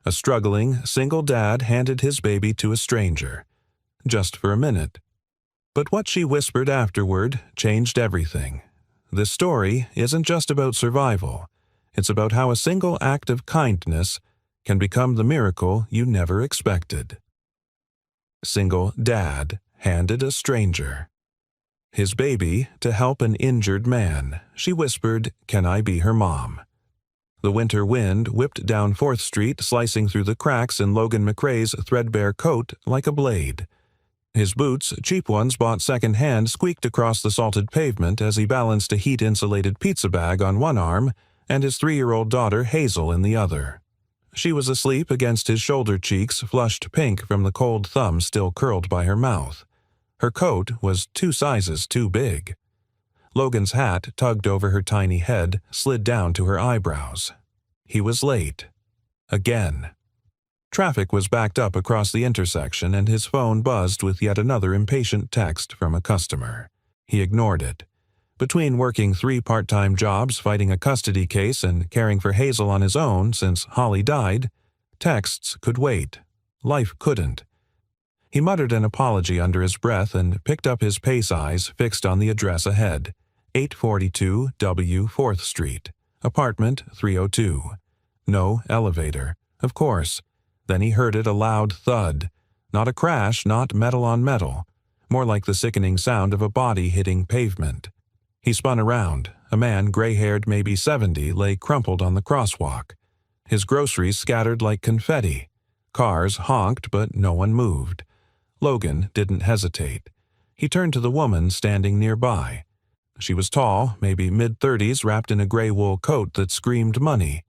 A struggling, single dad handed his baby to a stranger, just for a minute. But what she whispered afterward changed everything. This story isn't just about survival. It's about how a single act of kindness can become the miracle you never expected. Single dad handed a stranger his baby to help an injured man. She whispered, "Can I be her mom?" The winter wind whipped down 4th Street, slicing through the cracks in Logan McRae's threadbare coat like a blade. His boots, cheap ones bought second-hand, squeaked across the salted pavement as he balanced a heat-insulated pizza bag on one arm and his 3-year-old daughter Hazel in the other. She was asleep against his shoulder cheeks, flushed pink from the cold thumb still curled by her mouth. Her coat was 2 sizes too big. Logan's hat, tugged over her tiny head, slid down to her eyebrows. He was late. Again. Traffic was backed up across the intersection and his phone buzzed with yet another impatient text from a customer. He ignored it. Between working 3 part-time jobs, fighting a custody case, and caring for Hazel on his own since Holly died, texts could wait. Life couldn't. He muttered an apology under his breath and picked up his pace eyes fixed on the address ahead, 842 W 4th Street, apartment 302. No elevator, of course. Then he heard it a loud thud. Not a crash, not metal on metal. More like the sickening sound of a body hitting pavement. He spun around. A man, gray-haired, maybe 70, lay crumpled on the crosswalk. His groceries scattered like confetti. Cars honked, but no one moved. Logan didn't hesitate. He turned to the woman standing nearby. She was tall, maybe mid-30s, wrapped in a gray wool coat that screamed money.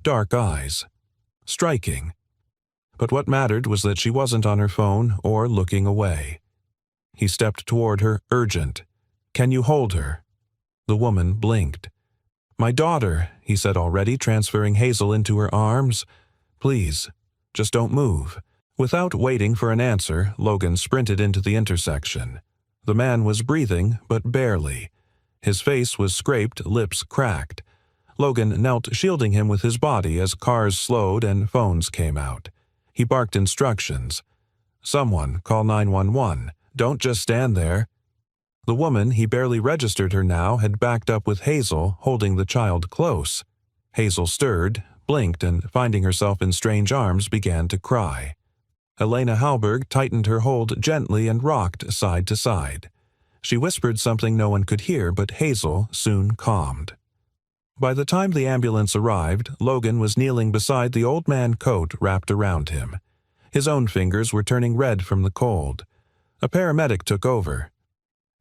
Dark eyes. Striking. But what mattered was that she wasn't on her phone or looking away. He stepped toward her, urgent. "Can you hold her?" The woman blinked. "My daughter," he said already, transferring Hazel into her arms. "Please, just don't move." Without waiting for an answer, Logan sprinted into the intersection. The man was breathing, but barely. His face was scraped, lips cracked. Logan knelt, shielding him with his body as cars slowed and phones came out. He barked instructions. "Someone, call 911. Don't just stand there." The woman, he barely registered her now, had backed up with Hazel, holding the child close. Hazel stirred, blinked, and finding herself in strange arms, began to cry. Elena Halberg tightened her hold gently and rocked side to side. She whispered something no one could hear, but Hazel soon calmed. By the time the ambulance arrived, Logan was kneeling beside the old man, coat wrapped around him. His own fingers were turning red from the cold. A paramedic took over.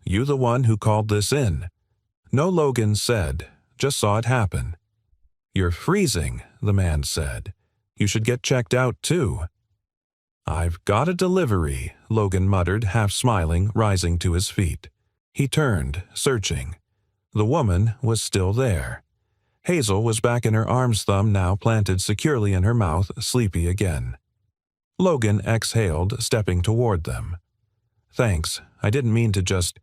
"You the one who called this in?" No, Logan said. Just saw it happen. "You're freezing," the man said. "You should get checked out too." "I've got a delivery," Logan muttered, half smiling, rising to his feet. He turned, searching. The woman was still there. Hazel was back in her arm's thumb, now planted securely in her mouth, sleepy again. Logan exhaled, stepping toward them. "Thanks, I didn't mean to just—"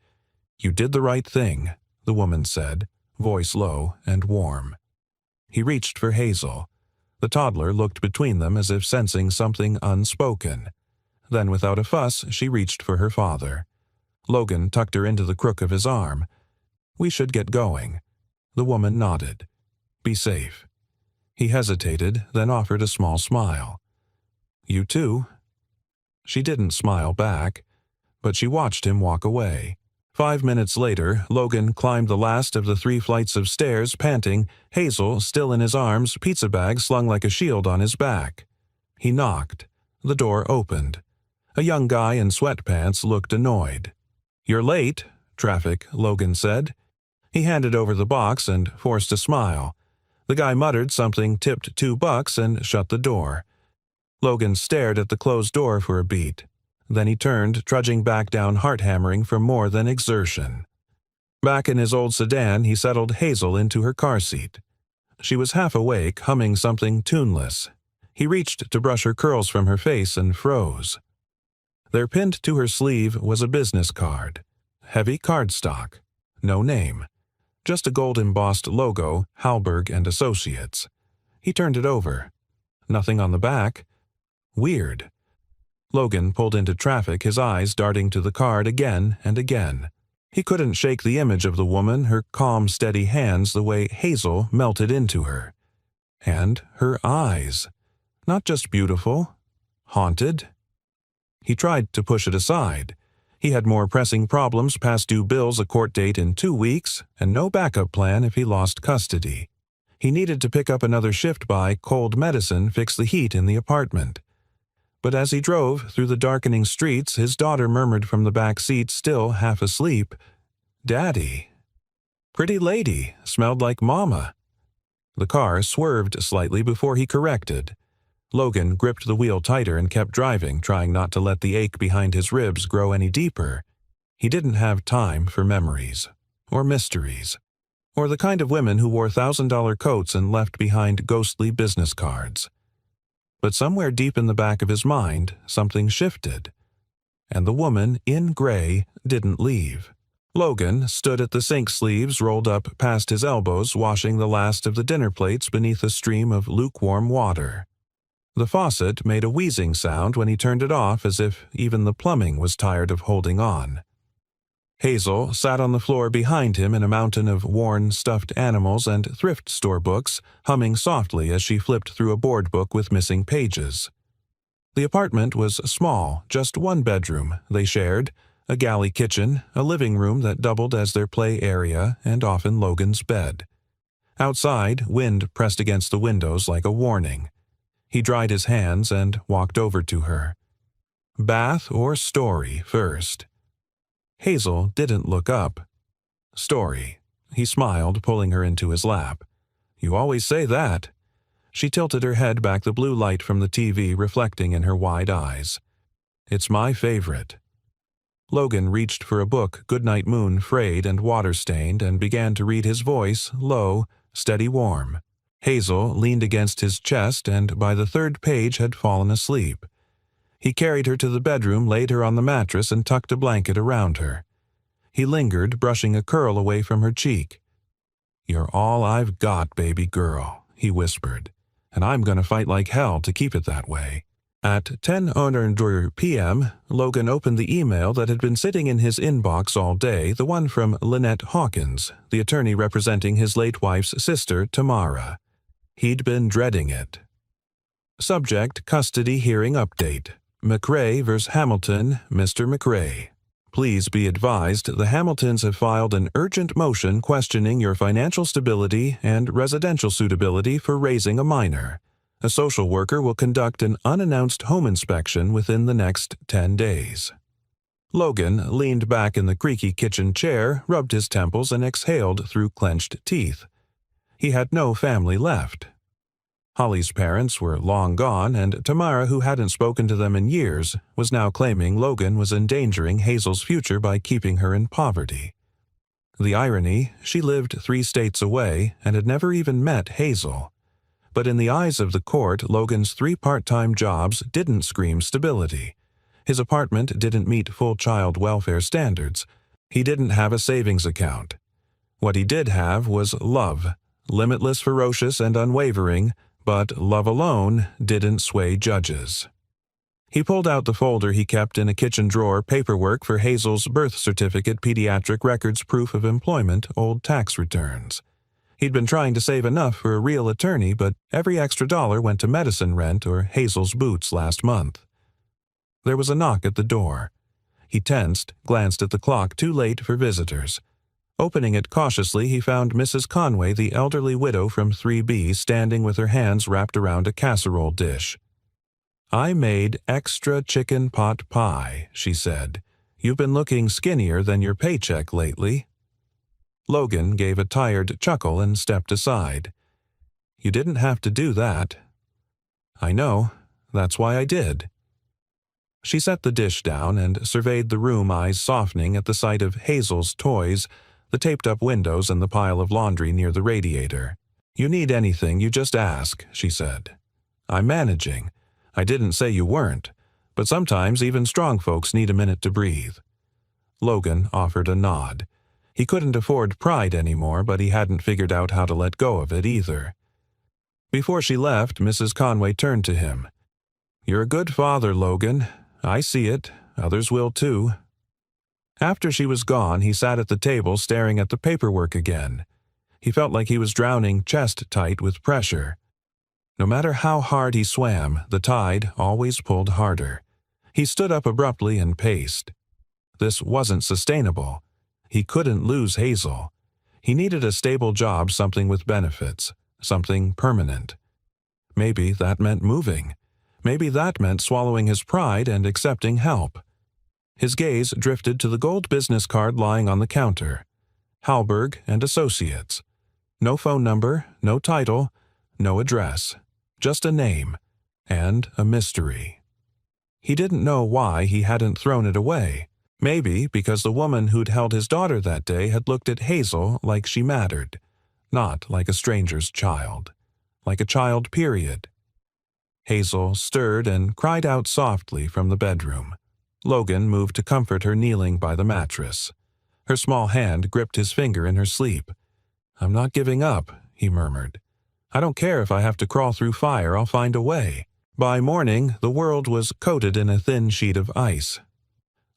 "You did the right thing," the woman said, voice low and warm. He reached for Hazel. The toddler looked between them as if sensing something unspoken. Then, without a fuss, she reached for her father. Logan tucked her into the crook of his arm. "We should get going." The woman nodded. "Be safe." He hesitated, then offered a small smile. "You too?" She didn't smile back, but she watched him walk away. 5 minutes later, Logan climbed the last of the 3 flights of stairs, panting, Hazel still in his arms, pizza bag slung like a shield on his back. He knocked. The door opened. A young guy in sweatpants looked annoyed. "You're late," traffic, Logan said. He handed over the box and forced a smile. The guy muttered something, tipped $2, and shut the door. Logan stared at the closed door for a beat. Then he turned, trudging back down, heart-hammering for more than exertion. Back in his old sedan, he settled Hazel into her car seat. She was half awake, humming something tuneless. He reached to brush her curls from her face and froze. There, pinned to her sleeve, was a business card. Heavy cardstock. No name. Just a gold-embossed logo, Halberg and Associates. He turned it over. Nothing on the back. Weird. Logan pulled into traffic, his eyes darting to the card again and again. He couldn't shake the image of the woman, her calm, steady hands, the way Hazel melted into her. And her eyes. Not just beautiful, haunted. He tried to push it aside. He had more pressing problems, past due bills, a court date in 2 weeks, and no backup plan if he lost custody. He needed to pick up another shift by cold medicine, fix the heat in the apartment. But as he drove through the darkening streets, his daughter murmured from the back seat, still half asleep, "Daddy." "Pretty lady, smelled like Mama." The car swerved slightly before he corrected. Logan gripped the wheel tighter and kept driving, trying not to let the ache behind his ribs grow any deeper. He didn't have time for memories, or mysteries, or the kind of women who wore $1,000 coats and left behind ghostly business cards. But somewhere deep in the back of his mind, something shifted. And the woman in gray didn't leave. Logan stood at the sink, sleeves rolled up past his elbows, washing the last of the dinner plates beneath a stream of lukewarm water. The faucet made a wheezing sound when he turned it off, as if even the plumbing was tired of holding on. Hazel sat on the floor behind him in a mountain of worn stuffed animals and thrift store books, humming softly as she flipped through a board book with missing pages. The apartment was small, just one bedroom they shared, a galley kitchen, a living room that doubled as their play area, and often Logan's bed. Outside, wind pressed against the windows like a warning. He dried his hands and walked over to her. Bath or story first? Hazel didn't look up. "Story." He smiled, pulling her into his lap. "You always say that." She tilted her head back, the blue light from the TV reflecting in her wide eyes. "It's my favorite." Logan reached for a book, Goodnight Moon, frayed and water-stained, and began to read, his voice low, steady, warm. Hazel leaned against his chest and by the third page had fallen asleep. He carried her to the bedroom, laid her on the mattress, and tucked a blanket around her. He lingered, brushing a curl away from her cheek. "You're all I've got, baby girl," he whispered, "and I'm going to fight like hell to keep it that way." At 10:00 p.m., Logan opened the email that had been sitting in his inbox all day, the one from Lynette Hawkins, the attorney representing his late wife's sister, Tamara. He'd been dreading it. Subject: Custody Hearing Update. McRae vs. Hamilton, Mr. McRae. Please be advised the Hamiltons have filed an urgent motion questioning your financial stability and residential suitability for raising a minor. A social worker will conduct an unannounced home inspection within the next 10 days. Logan leaned back in the creaky kitchen chair, rubbed his temples, and exhaled through clenched teeth. He had no family left. Holly's parents were long gone, and Tamara, who hadn't spoken to them in years, was now claiming Logan was endangering Hazel's future by keeping her in poverty. The irony, she lived 3 states away and had never even met Hazel. But in the eyes of the court, Logan's 3 part-time jobs didn't scream stability. His apartment didn't meet full child welfare standards. He didn't have a savings account. What he did have was love, limitless, ferocious, and unwavering, but love alone didn't sway judges. He pulled out the folder he kept in a kitchen drawer, paperwork for Hazel's birth certificate, pediatric records, proof of employment, old tax returns. He'd been trying to save enough for a real attorney, but every extra dollar went to medicine rent or Hazel's boots last month. There was a knock at the door. He tensed, glanced at the clock, too late for visitors. Opening it cautiously, he found Mrs. Conway, the elderly widow from 3B, standing with her hands wrapped around a casserole dish. "I made extra chicken pot pie," she said. "You've been looking skinnier than your paycheck lately." Logan gave a tired chuckle and stepped aside. "You didn't have to do that." "I know. That's why I did." She set the dish down and surveyed the room, eyes softening at the sight of Hazel's toys, the taped-up windows, and the pile of laundry near the radiator. "You need anything, you just ask," she said. "I'm managing. I didn't say you weren't, but sometimes even strong folks need a minute to breathe." Logan offered a nod. He couldn't afford pride anymore, but he hadn't figured out how to let go of it either. Before she left, Mrs. Conway turned to him. "You're a good father, Logan. I see it. Others will too." After she was gone, he sat at the table staring at the paperwork again. He felt like he was drowning chest-tight with pressure. No matter how hard he swam, the tide always pulled harder. He stood up abruptly and paced. This wasn't sustainable. He couldn't lose Hazel. He needed a stable job, something with benefits, something permanent. Maybe that meant moving. Maybe that meant swallowing his pride and accepting help. His gaze drifted to the gold business card lying on the counter. Halberg and Associates. No phone number, no title, no address. Just a name. And a mystery. He didn't know why he hadn't thrown it away. Maybe because the woman who'd held his daughter that day had looked at Hazel like she mattered. Not like a stranger's child. Like a child, period. Hazel stirred and cried out softly from the bedroom. Logan moved to comfort her kneeling by the mattress. Her small hand gripped his finger in her sleep. "I'm not giving up," he murmured. "I don't care if I have to crawl through fire, I'll find a way." By morning, the world was coated in a thin sheet of ice.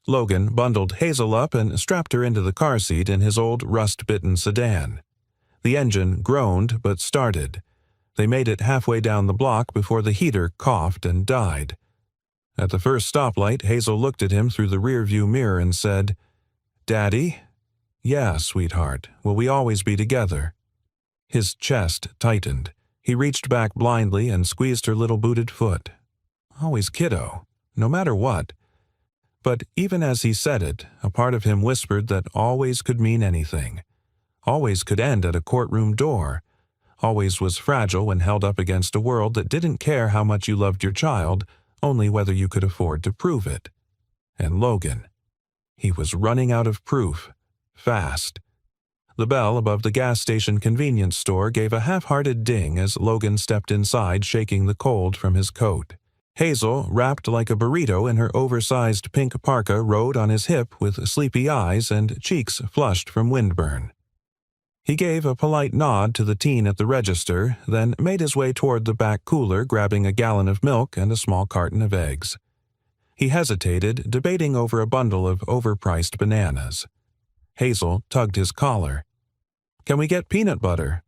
Logan bundled Hazel up and strapped her into the car seat in his old rust-bitten sedan. The engine groaned but started. They made it halfway down the block before the heater coughed and died. At the first stoplight, Hazel looked at him through the rearview mirror and said, "Daddy?" "Yeah, sweetheart. Will we always be together?" His chest tightened. He reached back blindly and squeezed her little booted foot. Always, kiddo. No matter what. But even as he said it, a part of him whispered that always could mean anything. Always could end at a courtroom door. Always was fragile when held up against a world that didn't care how much you loved your child, only whether you could afford to prove it. And Logan. He was running out of proof. Fast. The bell above the gas station convenience store gave a half-hearted ding as Logan stepped inside, shaking the cold from his coat. Hazel, wrapped like a burrito in her oversized pink parka, rode on his hip with sleepy eyes and cheeks flushed from windburn. He gave a polite nod to the teen at the register, then made his way toward the back cooler, grabbing a gallon of milk and a small carton of eggs. He hesitated, debating over a bundle of overpriced bananas. Hazel tugged his collar. "Can we get peanut butter?"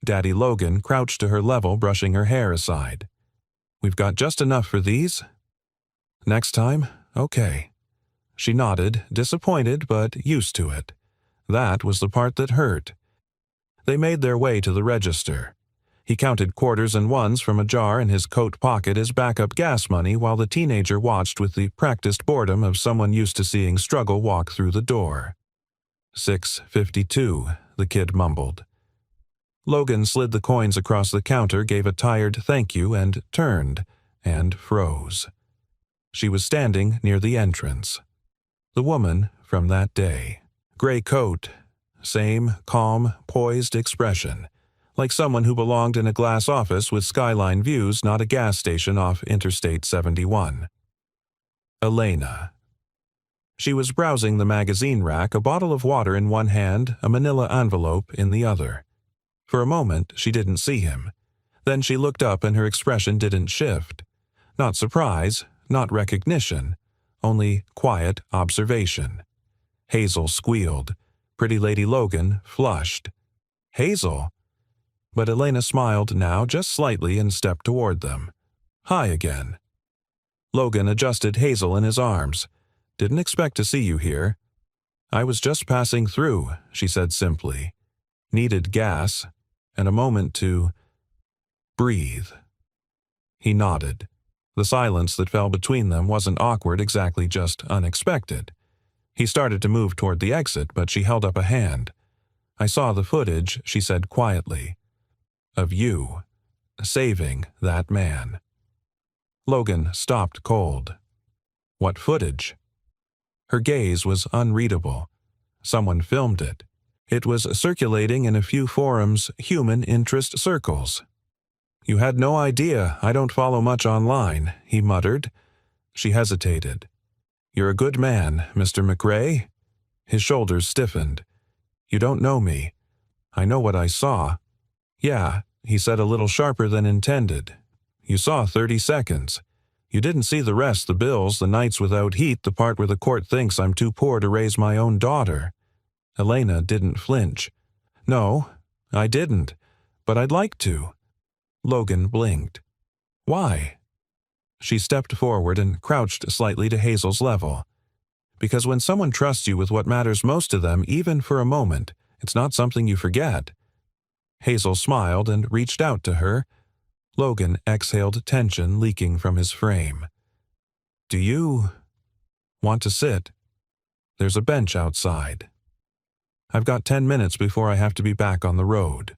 Daddy Logan crouched to her level, brushing her hair aside. "We've got just enough for these?" "Next time? Okay." She nodded, disappointed but used to it. That was the part that hurt. They made their way to the register. He counted quarters and ones from a jar in his coat pocket as backup gas money while the teenager watched with the practiced boredom of someone used to seeing struggle walk through the door. $6.52, the kid mumbled. Logan slid the coins across the counter, gave a tired thank you, and turned, and froze. She was standing near the entrance. The woman from that day. Gray coat. Same calm, poised expression. Like someone who belonged in a glass office with skyline views, not a gas station off Interstate 71. Elena. She was browsing the magazine rack, a bottle of water in one hand, a manila envelope in the other. For a moment, she didn't see him. Then she looked up and her expression didn't shift. Not surprise, not recognition, only quiet observation. Hazel squealed. Pretty Lady Logan flushed. "Hazel?" But Elena smiled now just slightly and stepped toward them. "Hi again." Logan adjusted Hazel in his arms. "Didn't expect to see you here." "I was just passing through," she said simply. Needed gas, and a moment to breathe. He nodded. The silence that fell between them wasn't awkward, exactly, just unexpected. He started to move toward the exit, but she held up a hand. "I saw the footage," she said quietly, "of you saving that man." Logan stopped cold. "What footage?" Her gaze was unreadable. Someone filmed it. It was circulating in a few forums, human interest circles. "You had no idea. I don't follow much online," he muttered. She hesitated. "You're a good man, Mr. McRae." His shoulders stiffened. "You don't know me. I know what I saw." "Yeah, he said a little sharper than intended. "You saw 30 seconds. You didn't see the rest, the bills, the nights without heat, the part where the court thinks I'm too poor to raise my own daughter." Elena didn't flinch. "No, I didn't, but I'd like to." Logan blinked. "Why?" She stepped forward and crouched slightly to Hazel's level. "Because when someone trusts you with what matters most to them, even for a moment, it's not something you forget." Hazel smiled and reached out to her. Logan exhaled tension leaking from his frame. "Do you want to sit? There's a bench outside. I've got 10 minutes before I have to be back on the road."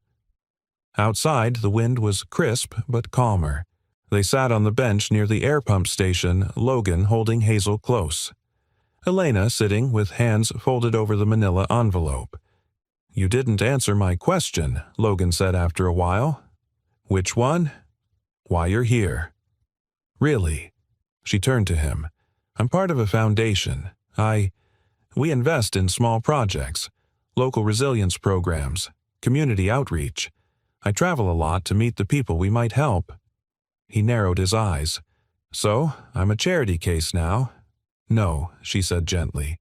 Outside, the wind was crisp but calmer. They sat on the bench near the air pump station, Logan holding Hazel close. Elena sitting with hands folded over the manila envelope. "You didn't answer my question," Logan said after a while. "Which one?" "Why you're here." "Really?" She turned to him. "I'm part of a foundation. We invest in small projects, local resilience programs, community outreach. I travel a lot to meet the people we might help." He narrowed his eyes. "So, I'm a charity case now?" "No," she said gently.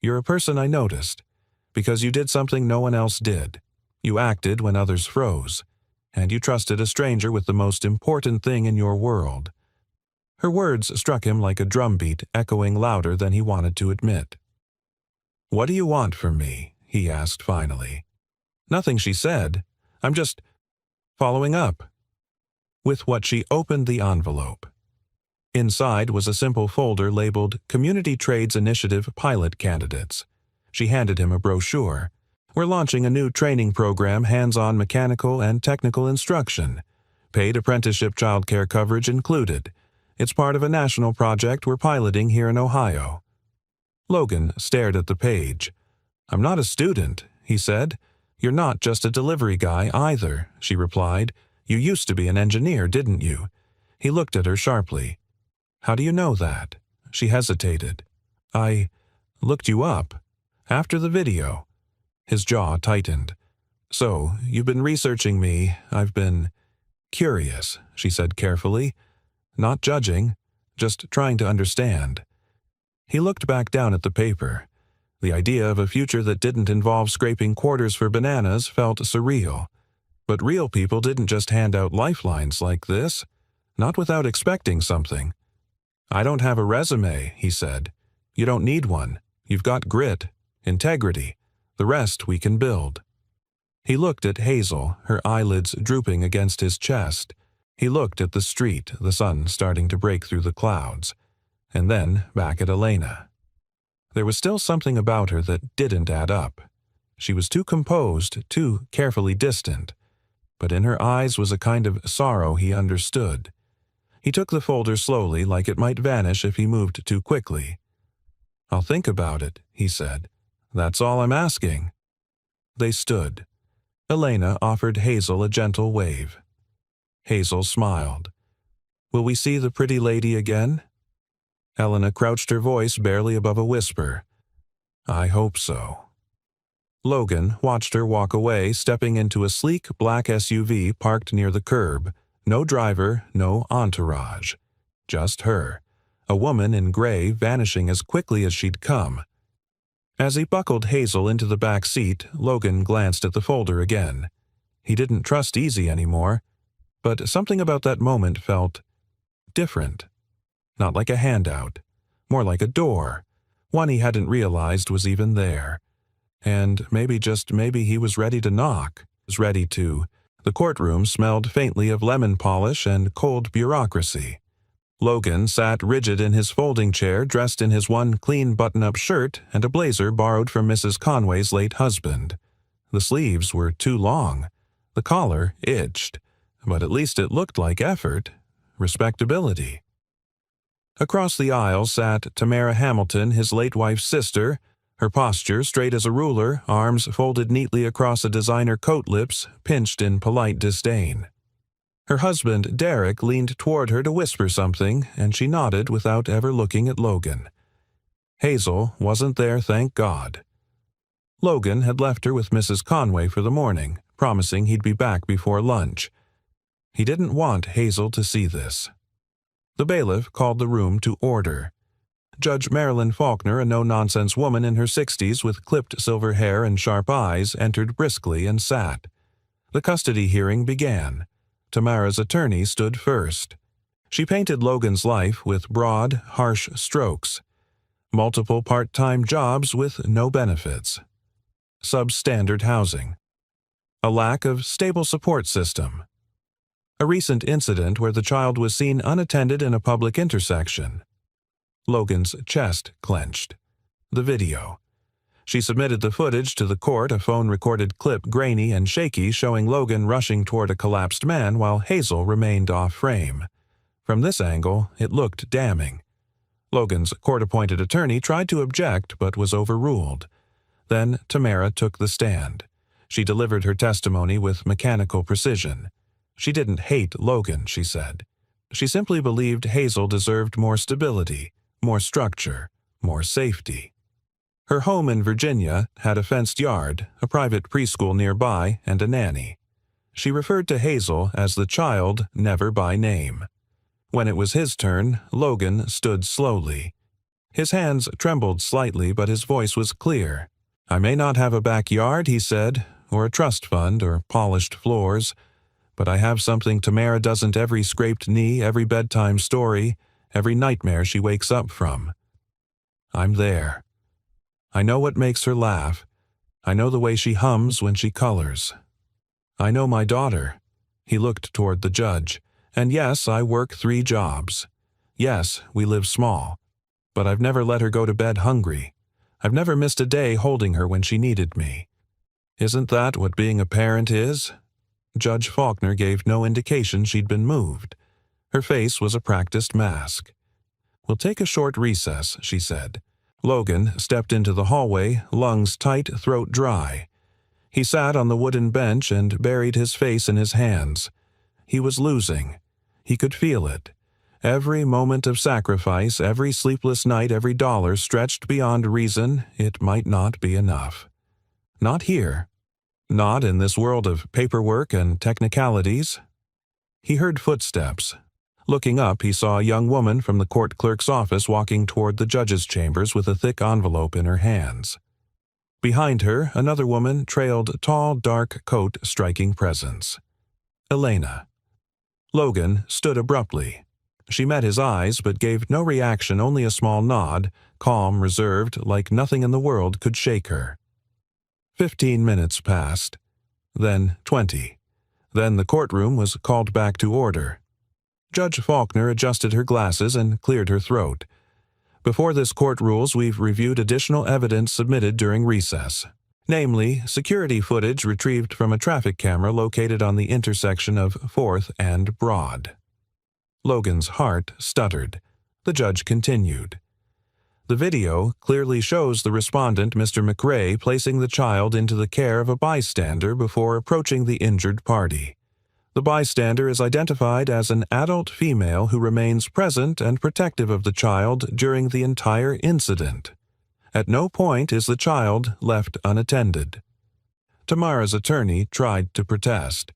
"You're a person I noticed, because you did something no one else did. You acted when others froze, and you trusted a stranger with the most important thing in your world." Her words struck him like a drumbeat, echoing louder than he wanted to admit. "What do you want from me?" he asked finally. "Nothing," she said. "I'm just following up." With what she opened the envelope. Inside was a simple folder labeled Community Trades Initiative Pilot Candidates. She handed him a brochure. "We're launching a new training program, hands-on mechanical and technical instruction. Paid apprenticeship childcare coverage included. It's part of a national project we're piloting here in Ohio." Logan stared at the page. "I'm not a student," he said. "You're not just a delivery guy either," she replied. "You used to be an engineer, didn't you?" He looked at her sharply. "How do you know that?" She hesitated. "I looked you up. After the video." His jaw tightened. "So, you've been researching me. I've been curious," she said carefully. "Not judging, just trying to understand." He looked back down at the paper. The idea of a future that didn't involve scraping quarters for bananas felt surreal. But real people didn't just hand out lifelines like this, not without expecting something. "I don't have a resume," he said. "You don't need one. You've got grit, integrity. The rest we can build." He looked at Hazel, her eyelids drooping against his chest. He looked at the street, the sun starting to break through the clouds, and then back at Elena. There was still something about her that didn't add up. She was too composed, too carefully distant. But in her eyes was a kind of sorrow he understood. He took the folder slowly, like it might vanish if he moved too quickly. "I'll think about it," he said. "That's all I'm asking." They stood. Elena offered Hazel a gentle wave. Hazel smiled. "Will we see the pretty lady again?" Elena crouched her voice barely above a whisper. "I hope so." Logan watched her walk away, stepping into a sleek black SUV parked near the curb. No driver, no entourage. Just her, a woman in gray vanishing as quickly as she'd come. As he buckled Hazel into the back seat, Logan glanced at the folder again. He didn't trust Easy anymore, but something about that moment felt different. Not like a handout, more like a door, one he hadn't realized was even there. And maybe, just maybe, he was ready to knock, was ready to. The courtroom smelled faintly of lemon polish and cold bureaucracy. Logan sat rigid in his folding chair, dressed in his one clean button-up shirt and a blazer borrowed from Mrs. Conway's late husband. The sleeves were too long. The collar itched, but at least it looked like effort, respectability. Across the aisle sat Tamara Hamilton, his late wife's sister, her posture straight as a ruler, arms folded neatly across a designer coat lips, pinched in polite disdain. Her husband, Derek, leaned toward her to whisper something, and she nodded without ever looking at Logan. Hazel wasn't there, thank God. Logan had left her with Mrs. Conway for the morning, promising he'd be back before lunch. He didn't want Hazel to see this. The bailiff called the room to order. Judge Marilyn Faulkner, a no-nonsense woman in her 60s with clipped silver hair and sharp eyes, entered briskly and sat. The custody hearing began. Tamara's attorney stood first. She painted Logan's life with broad, harsh strokes. Multiple part-time jobs with no benefits. Substandard housing. A lack of stable support system. A recent incident where the child was seen unattended in a public intersection. Logan's chest clenched. The video. She submitted the footage to the court, a phone-recorded clip grainy and shaky showing Logan rushing toward a collapsed man while Hazel remained off-frame. From this angle, it looked damning. Logan's court-appointed attorney tried to object but was overruled. Then Tamara took the stand. She delivered her testimony with mechanical precision. She didn't hate Logan, she said. She simply believed Hazel deserved more stability, more structure, more safety. Her home in Virginia had a fenced yard, a private preschool nearby, and a nanny. She referred to Hazel as the child, never by name. When it was his turn, Logan stood slowly. His hands trembled slightly, but his voice was clear. "I may not have a backyard," he said, "or a trust fund, or polished floors, but I have something Tamara doesn't, every scraped knee, every bedtime story, every nightmare she wakes up from. I'm there. I know what makes her laugh. I know the way she hums when she colors. I know my daughter." He looked toward the judge. "And yes, I work 3 jobs. Yes, we live small. But I've never let her go to bed hungry. I've never missed a day holding her when she needed me. Isn't that what being a parent is?" Judge Faulkner gave no indication she'd been moved. Her face was a practiced mask. "We'll take a short recess," she said. Logan stepped into the hallway, lungs tight, throat dry. He sat on the wooden bench and buried his face in his hands. He was losing. He could feel it. Every moment of sacrifice, every sleepless night, every dollar stretched beyond reason, it might not be enough. Not here. Not in this world of paperwork and technicalities. He heard footsteps. Looking up, he saw a young woman from the court clerk's office walking toward the judge's chambers with a thick envelope in her hands. Behind her, another woman trailed tall, dark coat striking presence. Elena. Logan stood abruptly. She met his eyes but gave no reaction, only a small nod, calm, reserved, like nothing in the world could shake her. 15 minutes passed. Then 20. Then the courtroom was called back to order. Judge Faulkner adjusted her glasses and cleared her throat. "Before this court rules, we've reviewed additional evidence submitted during recess. Namely, security footage retrieved from a traffic camera located on the intersection of 4th and Broad." Logan's heart stuttered. The judge continued. "The video clearly shows the respondent, Mr. McRae, placing the child into the care of a bystander before approaching the injured party. The bystander is identified as an adult female who remains present and protective of the child during the entire incident. At no point is the child left unattended." Tamara's attorney tried to protest.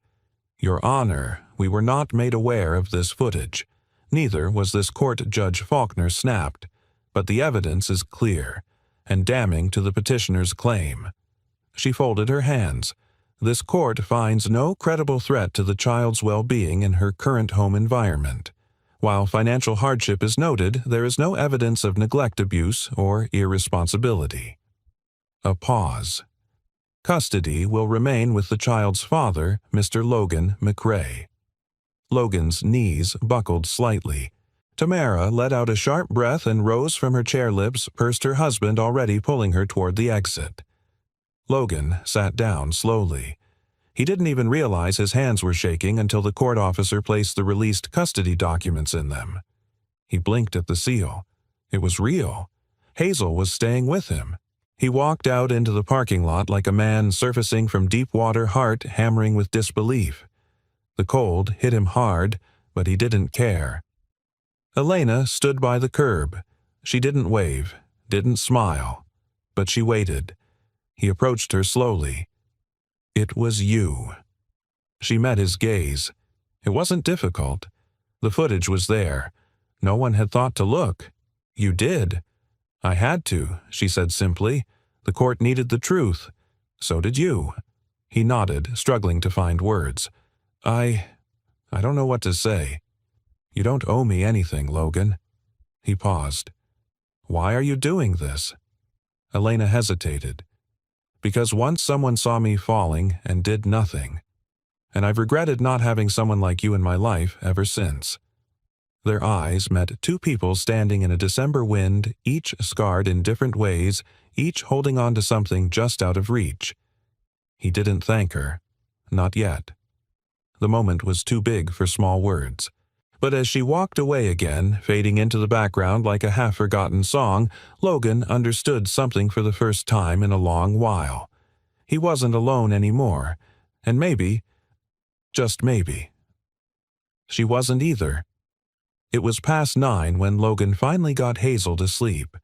"Your Honor, we were not made aware of this footage. Neither was this court. Judge Faulkner snapped. "But the evidence is clear, and damning to the petitioner's claim." She folded her hands. "This court finds no credible threat to the child's well-being in her current home environment. While financial hardship is noted, there is no evidence of neglect, abuse, or irresponsibility." A pause. "Custody will remain with the child's father, Mr. Logan McRae." Logan's knees buckled slightly. Tamara let out a sharp breath and rose from her chair, lips pursed, her husband already pulling her toward the exit. Logan sat down slowly. He didn't even realize his hands were shaking until the court officer placed the released custody documents in them. He blinked at the seal. It was real. Hazel was staying with him. He walked out into the parking lot like a man surfacing from deep water, heart hammering with disbelief. The cold hit him hard, but he didn't care. Elena stood by the curb. She didn't wave, didn't smile, but she waited. He approached her slowly. "It was you." She met his gaze. It wasn't difficult. The footage was there. No one had thought to look. You did. I had to, she said simply. The court needed the truth. So did you. He nodded, struggling to find words. I don't know what to say. You don't owe me anything, Logan. He paused. Why are you doing this? Elena hesitated. Because once someone saw me falling and did nothing. And I've regretted not having someone like you in my life ever since. Their eyes met two people standing in a December wind, each scarred in different ways, each holding on to something just out of reach. He didn't thank her. Not yet. The moment was too big for small words. But as she walked away again, fading into the background like a half-forgotten song, Logan understood something for the first time in a long while. He wasn't alone anymore, and maybe, just maybe, she wasn't either. It was past 9 when Logan finally got Hazel to sleep.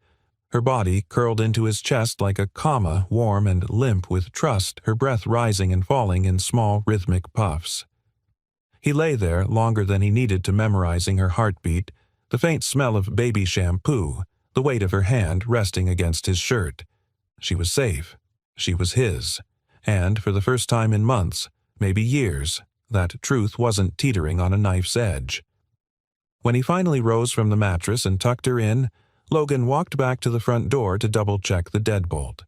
Her body curled into his chest like a comma, warm and limp with trust, her breath rising and falling in small rhythmic puffs. He lay there longer than he needed to, memorizing her heartbeat, the faint smell of baby shampoo, the weight of her hand resting against his shirt. She was safe. She was his. And for the first time in months, maybe years, that truth wasn't teetering on a knife's edge. When he finally rose from the mattress and tucked her in, Logan walked back to the front door to double-check the deadbolt.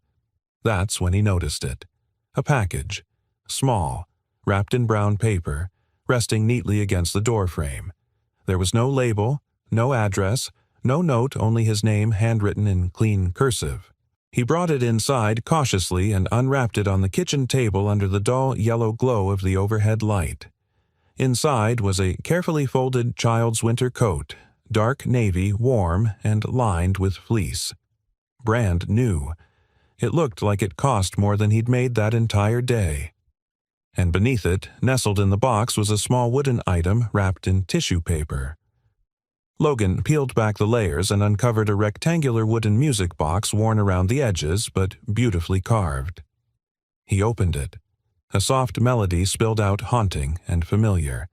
That's when he noticed it. A package. Small, wrapped in brown paper, resting neatly against the doorframe. There was no label, no address, no note, only his name handwritten in clean cursive. He brought it inside cautiously and unwrapped it on the kitchen table under the dull yellow glow of the overhead light. Inside was a carefully folded child's winter coat, dark navy, warm, and lined with fleece. Brand new. It looked like it cost more than he'd made that entire day. And beneath it, nestled in the box, was a small wooden item wrapped in tissue paper. Logan peeled back the layers and uncovered a rectangular wooden music box worn around the edges, but beautifully carved. He opened it. A soft melody spilled out, haunting and familiar.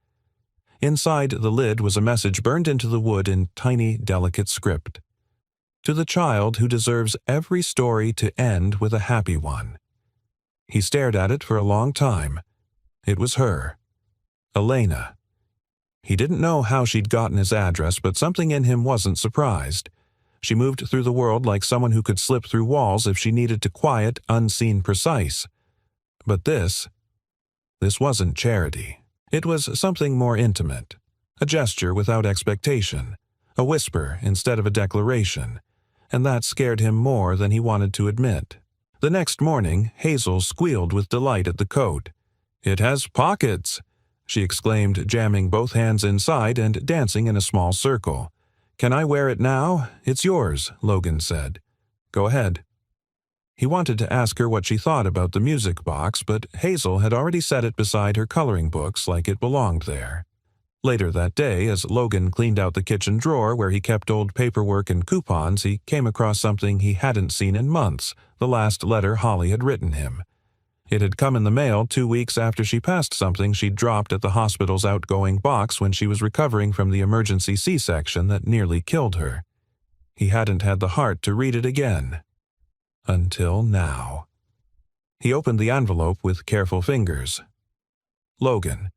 Inside the lid was a message burned into the wood in tiny, delicate script. To the child who deserves every story to end with a happy one. He stared at it for a long time. It was her. Elena. He didn't know how she'd gotten his address, but something in him wasn't surprised. She moved through the world like someone who could slip through walls if she needed to quiet, unseen precise. But this wasn't charity. It was something more intimate. A gesture without expectation. A whisper instead of a declaration. And that scared him more than he wanted to admit. The next morning, Hazel squealed with delight at the coat. "It has pockets!" she exclaimed, jamming both hands inside and dancing in a small circle. "Can I wear it now? It's yours," Logan said. "Go ahead." He wanted to ask her what she thought about the music box, but Hazel had already set it beside her coloring books like it belonged there. Later that day, as Logan cleaned out the kitchen drawer where he kept old paperwork and coupons, he came across something he hadn't seen in months, the last letter Holly had written him. It had come in the mail 2 weeks after she passed something she'd dropped at the hospital's outgoing box when she was recovering from the emergency C-section that nearly killed her. He hadn't had the heart to read it again. Until now. He opened the envelope with careful fingers. "Logan,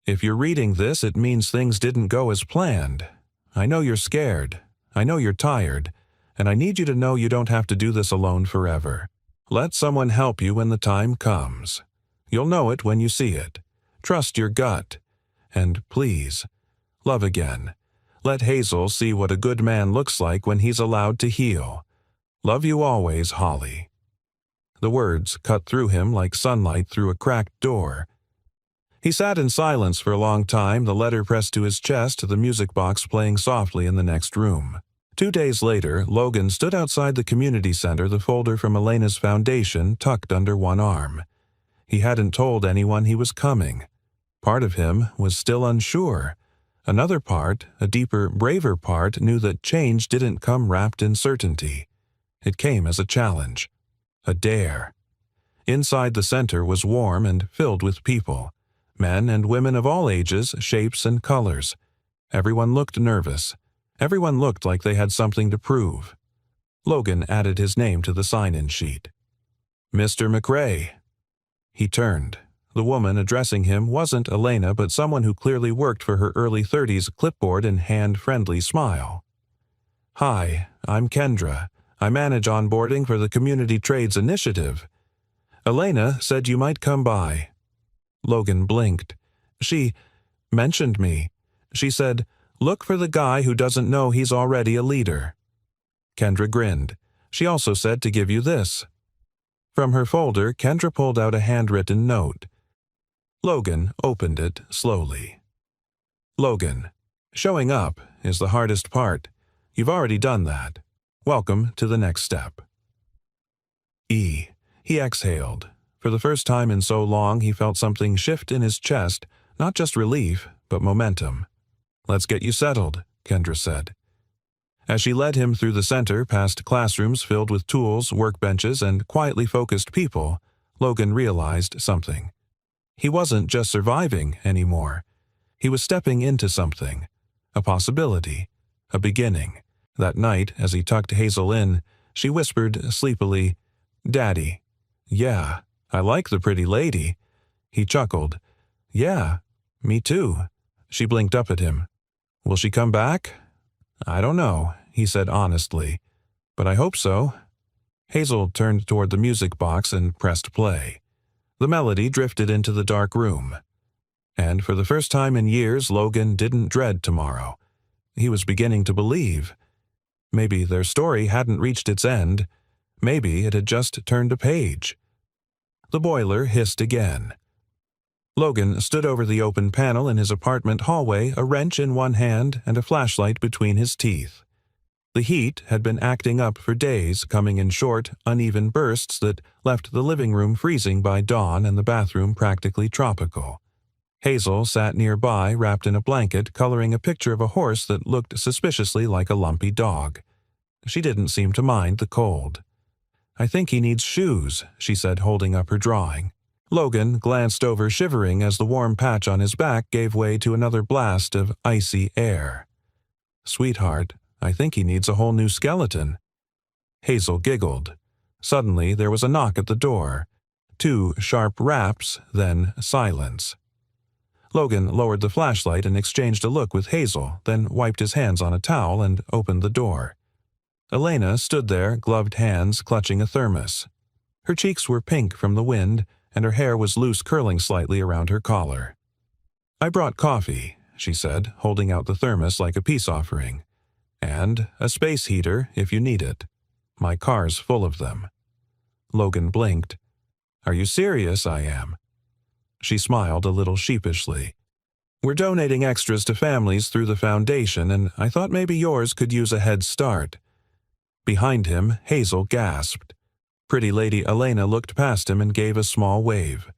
if you're reading this, it means things didn't go as planned. I know you're scared. I know you're tired. And I need you to know you don't have to do this alone forever. Let someone help you when the time comes. You'll know it when you see it. Trust your gut. And please, love again. Let Hazel see what a good man looks like when he's allowed to heal. Love you always, Holly." The words cut through him like sunlight through a cracked door. He sat in silence for a long time, the letter pressed to his chest, the music box playing softly in the next room. 2 days later, Logan stood outside the community center, the folder from Elena's foundation tucked under one arm. He hadn't told anyone he was coming. Part of him was still unsure. Another part, a deeper, braver part, knew that change didn't come wrapped in certainty. It came as a challenge. A dare. Inside the center was warm and filled with people. Men and women of all ages, shapes, and colors. Everyone looked nervous. Everyone looked like they had something to prove. Logan added his name to the sign-in sheet. Mr. McRae. He turned. The woman addressing him wasn't Elena, but someone who clearly worked for her early 30s, clipboard and hand-friendly smile. Hi, I'm Kendra. I manage onboarding for the Community Trades Initiative. Elena said you might come by. Logan blinked. She mentioned me. She said, look for the guy who doesn't know he's already a leader. Kendra grinned. She also said to give you this. From her folder, Kendra pulled out a handwritten note. Logan opened it slowly. Logan, showing up is the hardest part. You've already done that. Welcome to the next step. He exhaled. For the first time in so long, he felt something shift in his chest, not just relief, but momentum. Let's get you settled, Kendra said. As she led him through the center past classrooms filled with tools, workbenches, and quietly focused people, Logan realized something. He wasn't just surviving anymore. He was stepping into something. A possibility. A beginning. That night, as he tucked Hazel in, she whispered sleepily, Daddy. Yeah, I like the pretty lady. He chuckled. Yeah, me too. She blinked up at him. Will she come back? I don't know, he said honestly, but I hope so. Hazel turned toward the music box and pressed play. The melody drifted into the dark room. And for the first time in years, Logan didn't dread tomorrow. He was beginning to believe. Maybe their story hadn't reached its end. Maybe it had just turned a page. The boiler hissed again. Logan stood over the open panel in his apartment hallway, a wrench in one hand and a flashlight between his teeth. The heat had been acting up for days, coming in short, uneven bursts that left the living room freezing by dawn and the bathroom practically tropical. Hazel sat nearby, wrapped in a blanket, coloring a picture of a horse that looked suspiciously like a lumpy dog. She didn't seem to mind the cold. I think he needs shoes, she said, holding up her drawing. Logan glanced over, shivering as the warm patch on his back gave way to another blast of icy air. Sweetheart, I think he needs a whole new skeleton. Hazel giggled. Suddenly there was a knock at the door. 2 sharp raps, then silence. Logan lowered the flashlight and exchanged a look with Hazel, then wiped his hands on a towel and opened the door. Elena stood there, gloved hands clutching a thermos. Her cheeks were pink from the wind, and her hair was loose, curling slightly around her collar. I brought coffee, she said, holding out the thermos like a peace offering. And a space heater if you need it. My car's full of them. Logan blinked. Are you serious? I am. She smiled a little sheepishly. We're donating extras to families through the foundation, and I thought maybe yours could use a head start. Behind him, Hazel gasped. Pretty Lady Elena looked past him and gave a small wave.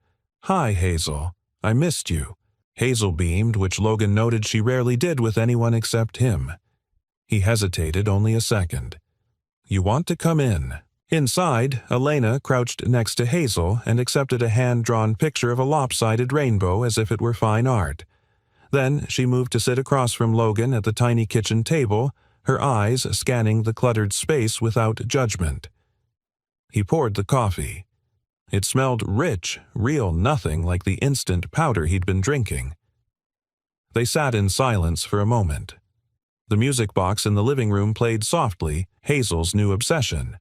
Hi, Hazel. I missed you. Hazel beamed, which Logan noted she rarely did with anyone except him. He hesitated only a second. You want to come in? Inside, Elena crouched next to Hazel and accepted a hand-drawn picture of a lopsided rainbow as if it were fine art. Then she moved to sit across from Logan at the tiny kitchen table, her eyes scanning the cluttered space without judgment. He poured the coffee. It smelled rich, real nothing like the instant powder he'd been drinking. They sat in silence for a moment. The music box in the living room played softly, Hazel's new obsession.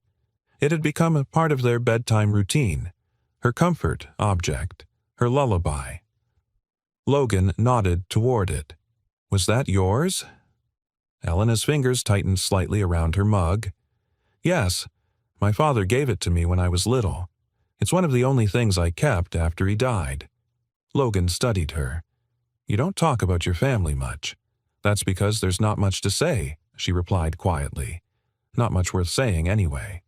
It had become a part of their bedtime routine, her comfort object, her lullaby. Logan nodded toward it. Was that yours? Elena's fingers tightened slightly around her mug. Yes, my father gave it to me when I was little. It's one of the only things I kept after he died. Logan studied her. You don't talk about your family much. That's because there's not much to say, she replied quietly. Not much worth saying anyway.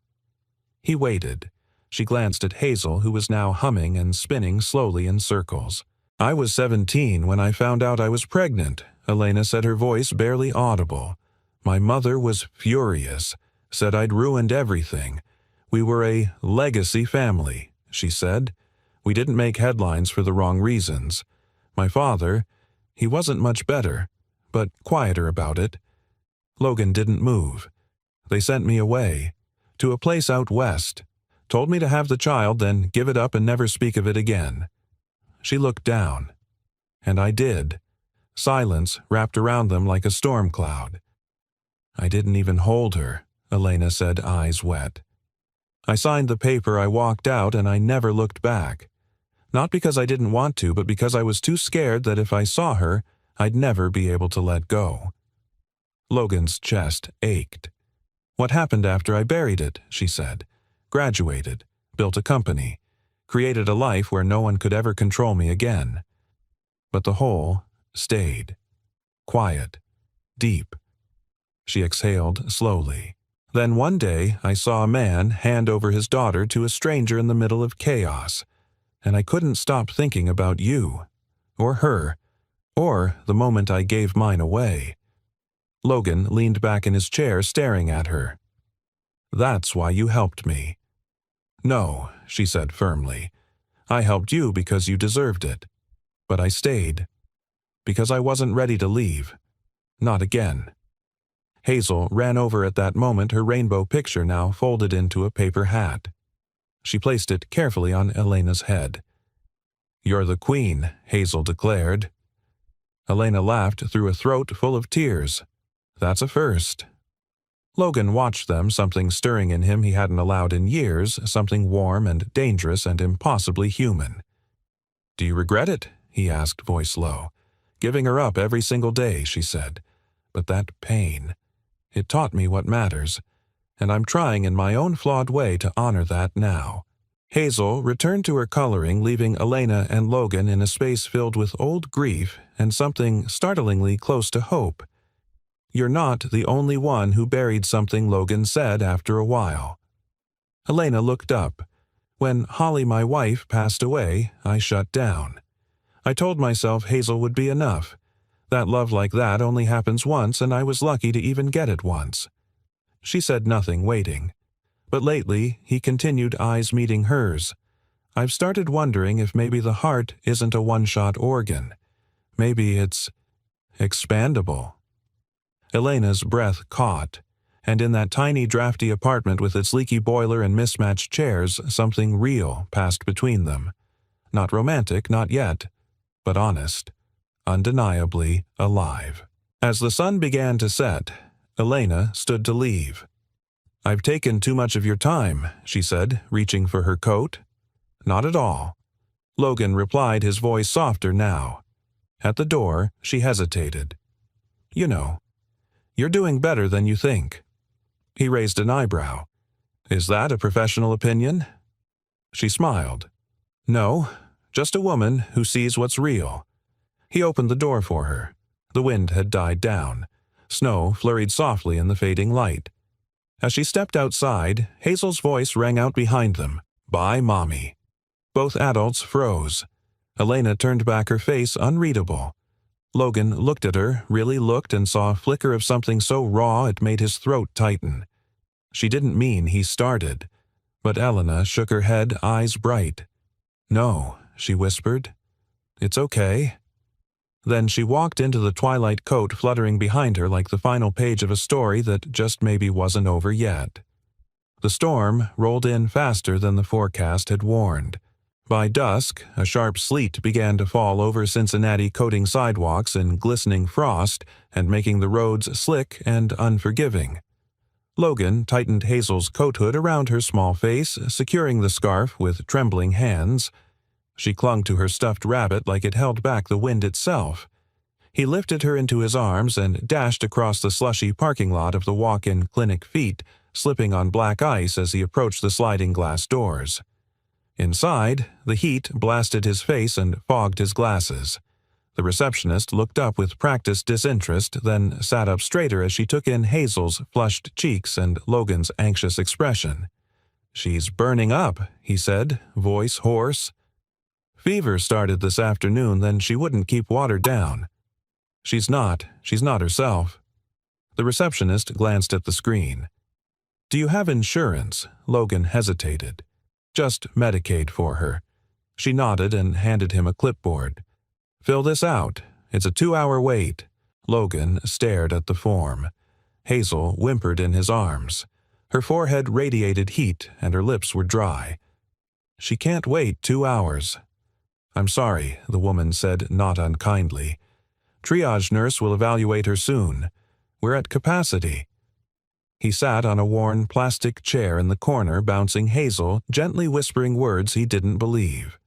He waited. She glanced at Hazel, who was now humming and spinning slowly in circles. I was 17 when I found out I was pregnant, Elena said, her voice barely audible. My mother was furious, said I'd ruined everything. We were a legacy family, she said. We didn't make headlines for the wrong reasons. My father, he wasn't much better, but quieter about it. Logan didn't move. They sent me away, to a place out west, told me to have the child, then give it up and never speak of it again. She looked down. And I did. Silence wrapped around them like a storm cloud. I didn't even hold her, Elena said, eyes wet. I signed the paper, I walked out, and I never looked back. Not because I didn't want to, but because I was too scared that if I saw her, I'd never be able to let go. Logan's chest ached. What happened after I buried it, she said. Graduated, built a company, created a life where no one could ever control me again. But the hole stayed. Quiet. Deep. She exhaled slowly. Then one day I saw a man hand over his daughter to a stranger in the middle of chaos, and I couldn't stop thinking about you, or her, or the moment I gave mine away. Logan leaned back in his chair, staring at her. That's why you helped me. No, she said firmly. I helped you because you deserved it. But I stayed. Because I wasn't ready to leave. Not again. Hazel ran over at that moment, her rainbow picture now folded into a paper hat. She placed it carefully on Elena's head. You're the queen, Hazel declared. Elena laughed through a throat full of tears. That's a first. Logan watched them, something stirring in him he hadn't allowed in years, something warm and dangerous and impossibly human. Do you regret it? He asked, voice low. Giving her up every single day, she said. But that pain. It taught me what matters, and I'm trying in my own flawed way to honor that now. Hazel returned to her coloring, leaving Elena and Logan in a space filled with old grief and something startlingly close to hope. You're not the only one who buried something, Logan said after a while. Elena looked up. When Holly, my wife, passed away, I shut down. I told myself Hazel would be enough. That love like that only happens once, and I was lucky to even get it once. She said nothing, waiting. But lately, he continued, eyes meeting hers. I've started wondering if maybe the heart isn't a one-shot organ. Maybe it's expandable. Elena's breath caught, and in that tiny drafty apartment with its leaky boiler and mismatched chairs, something real passed between them. Not romantic, not yet, but honest. Undeniably alive. As the sun began to set, Elena stood to leave. I've taken too much of your time, she said, reaching for her coat. Not at all. Logan replied, his voice softer now. At the door, she hesitated. You know, you're doing better than you think. He raised an eyebrow. Is that a professional opinion? She smiled. No, just a woman who sees what's real. He opened the door for her. The wind had died down. Snow flurried softly in the fading light. As she stepped outside, Hazel's voice rang out behind them. Bye, Mommy. Both adults froze. Elena turned back, her face unreadable. Logan looked at her, really looked, and saw a flicker of something so raw it made his throat tighten. She didn't mean he started. But Elena shook her head, eyes bright. No, she whispered. It's okay. Then she walked into the twilight coat fluttering behind her like the final page of a story that just maybe wasn't over yet. The storm rolled in faster than the forecast had warned. By dusk, a sharp sleet began to fall over Cincinnati, coating sidewalks in glistening frost and making the roads slick and unforgiving. Logan tightened Hazel's coat hood around her small face, securing the scarf with trembling hands. She clung to her stuffed rabbit like it held back the wind itself. He lifted her into his arms and dashed across the slushy parking lot of the walk-in clinic, feet slipping on black ice as he approached the sliding glass doors. Inside, the heat blasted his face and fogged his glasses. The receptionist looked up with practiced disinterest, then sat up straighter as she took in Hazel's flushed cheeks and Logan's anxious expression. She's burning up, he said, voice hoarse. Fever started this afternoon, then she wouldn't keep watered down. She's not herself. The receptionist glanced at the screen. Do you have insurance? Logan hesitated. Just Medicaid for her. She nodded and handed him a clipboard. Fill this out. It's a 2-hour wait. Logan stared at the form. Hazel whimpered in his arms. Her forehead radiated heat and her lips were dry. She can't wait 2 hours. I'm sorry, the woman said not unkindly. Triage nurse will evaluate her soon. We're at capacity. He sat on a worn plastic chair in the corner, bouncing Hazel, gently whispering words he didn't believe.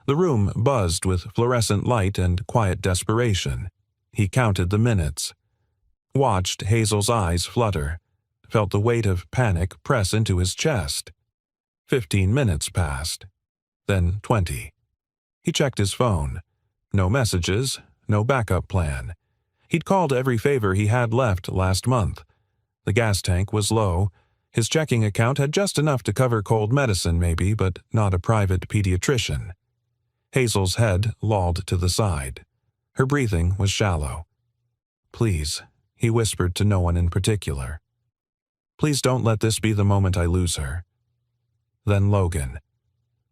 The room buzzed with fluorescent light and quiet desperation. He counted the minutes. Watched Hazel's eyes flutter. Felt the weight of panic press into his chest. 15 minutes passed. Then 20. He checked his phone. No messages, no backup plan. He'd called every favor he had left last month. The gas tank was low. His checking account had just enough to cover cold medicine maybe, but not a private pediatrician. Hazel's head lolled to the side. Her breathing was shallow. Please, he whispered to no one in particular. Please don't let this be the moment I lose her. Then Logan.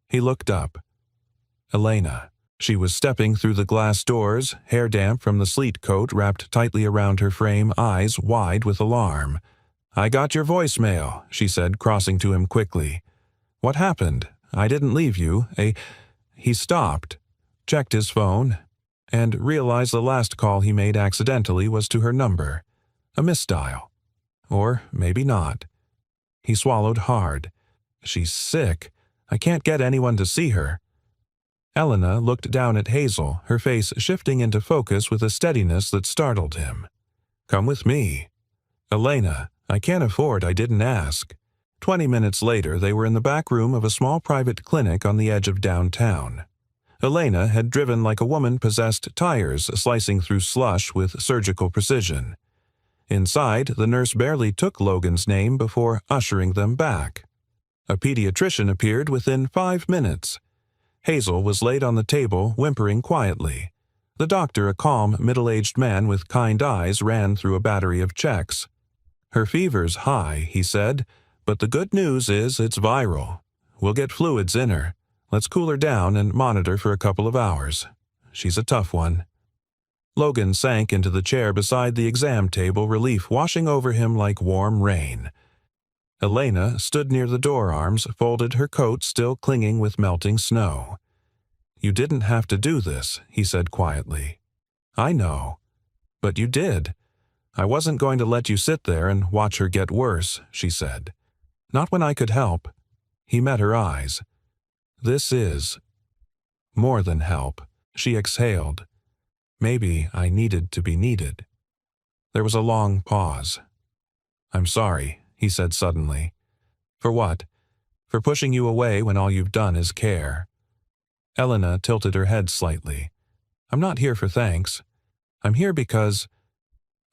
He looked up. Elena. She was stepping through the glass doors, hair damp from the sleet coat wrapped tightly around her frame, eyes wide with alarm. I got your voicemail, she said, crossing to him quickly. What happened? I didn't leave you. He stopped, checked his phone, and realized the last call he made accidentally was to her number. A misdial. Or maybe not. He swallowed hard. She's sick. I can't get anyone to see her. Elena looked down at Hazel, her face shifting into focus with a steadiness that startled him. Come with me. Elena, I can't afford I didn't ask. 20 minutes later, they were in the back room of a small private clinic on the edge of downtown. Elena had driven like a woman-possessed tires, slicing through slush with surgical precision. Inside, the nurse barely took Logan's name before ushering them back. A pediatrician appeared within 5 minutes. Hazel was laid on the table, whimpering quietly. The doctor, a calm, middle-aged man with kind eyes, ran through a battery of checks. Her fever's high, he said, but the good news is it's viral. We'll get fluids in her. Let's cool her down and monitor for a couple of hours. She's a tough one. Logan sank into the chair beside the exam table, relief washing over him like warm rain. Elena stood near the door arms, folded her coat still clinging with melting snow. You didn't have to do this, he said quietly. I know. But you did. I wasn't going to let you sit there and watch her get worse, she said. Not when I could help. He met her eyes. This is more than help, she exhaled. Maybe I needed to be needed. There was a long pause. I'm sorry, he said suddenly. For what? For pushing you away when all you've done is care. Elena tilted her head slightly. I'm not here for thanks. I'm here because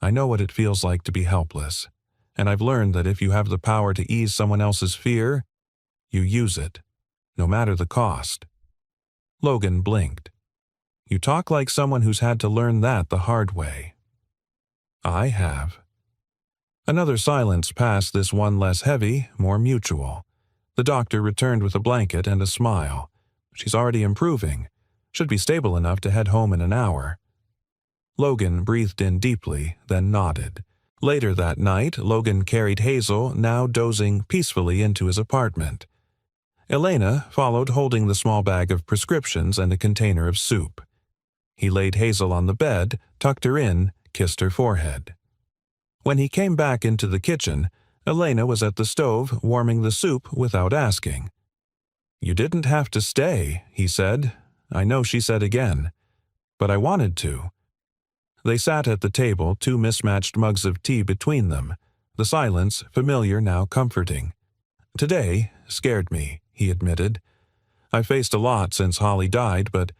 I know what it feels like to be helpless, and I've learned that if you have the power to ease someone else's fear, you use it, no matter the cost. Logan blinked. You talk like someone who's had to learn that the hard way. I have. Another silence passed, this one less heavy, more mutual. The doctor returned with a blanket and a smile. She's already improving. Should be stable enough to head home in an hour. Logan breathed in deeply, then nodded. Later that night, Logan carried Hazel, now dozing peacefully, into his apartment. Elena followed, holding the small bag of prescriptions and a container of soup. He laid Hazel on the bed, tucked her in, kissed her forehead. When he came back into the kitchen, Elena was at the stove warming the soup without asking. You didn't have to stay, he said. I know, she said again. But I wanted to. They sat at the table, 2 mismatched mugs of tea between them, the silence familiar, now comforting. Today scared me, he admitted. I've faced a lot since Holly died, but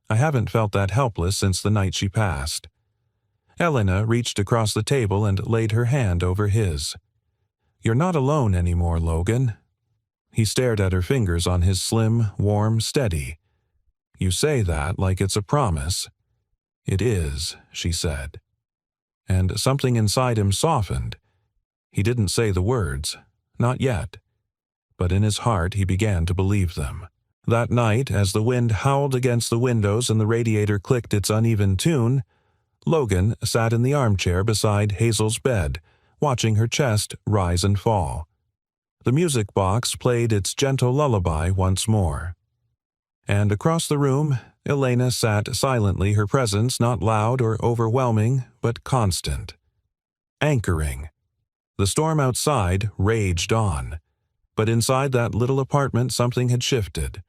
I haven't felt that helpless since the night she passed. Elena reached across the table and laid her hand over his. You're not alone anymore, Logan. He stared at her fingers on his slim, warm, steady. You say that like it's a promise. It is, she said. And something inside him softened. He didn't say the words, not yet. But in his heart he began to believe them. That night, as the wind howled against the windows and the radiator clicked its uneven tune, Logan sat in the armchair beside Hazel's bed, watching her chest rise and fall. The music box played its gentle lullaby once more. And across the room, Elena sat silently, her presence not loud or overwhelming, but constant. Anchoring. The storm outside raged on, but inside that little apartment something had shifted.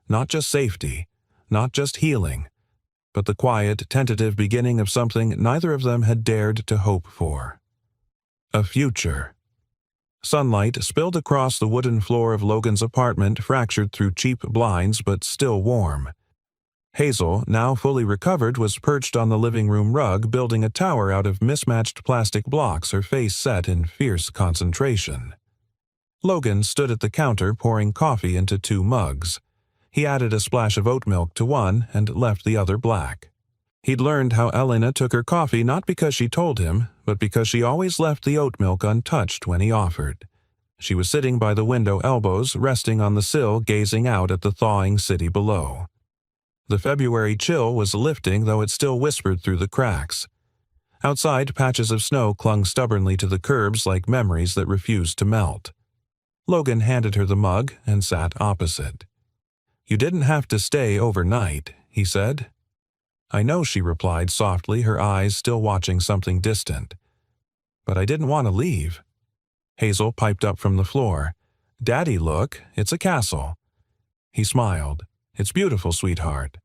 Not just safety, not just healing, but the quiet, tentative beginning of something neither of them had dared to hope for. A future. Sunlight spilled across the wooden floor of Logan's apartment, fractured through cheap blinds but still warm. Hazel, now fully recovered, was perched on the living room rug, building a tower out of mismatched plastic blocks, her face set in fierce concentration. Logan stood at the counter, pouring coffee into 2 mugs. He added a splash of oat milk to one and left the other black. He'd learned how Elena took her coffee not because she told him, but because she always left the oat milk untouched when he offered. She was sitting by the window, elbows resting on the sill, gazing out at the thawing city below. The February chill was lifting, though it still whispered through the cracks. Outside, patches of snow clung stubbornly to the curbs like memories that refused to melt. Logan handed her the mug and sat opposite. "You didn't have to stay overnight," he said. "I know," she replied softly, her eyes still watching something distant. "But I didn't want to leave." Hazel piped up from the floor. "Daddy, look, it's a castle." He smiled. "It's beautiful, sweetheart."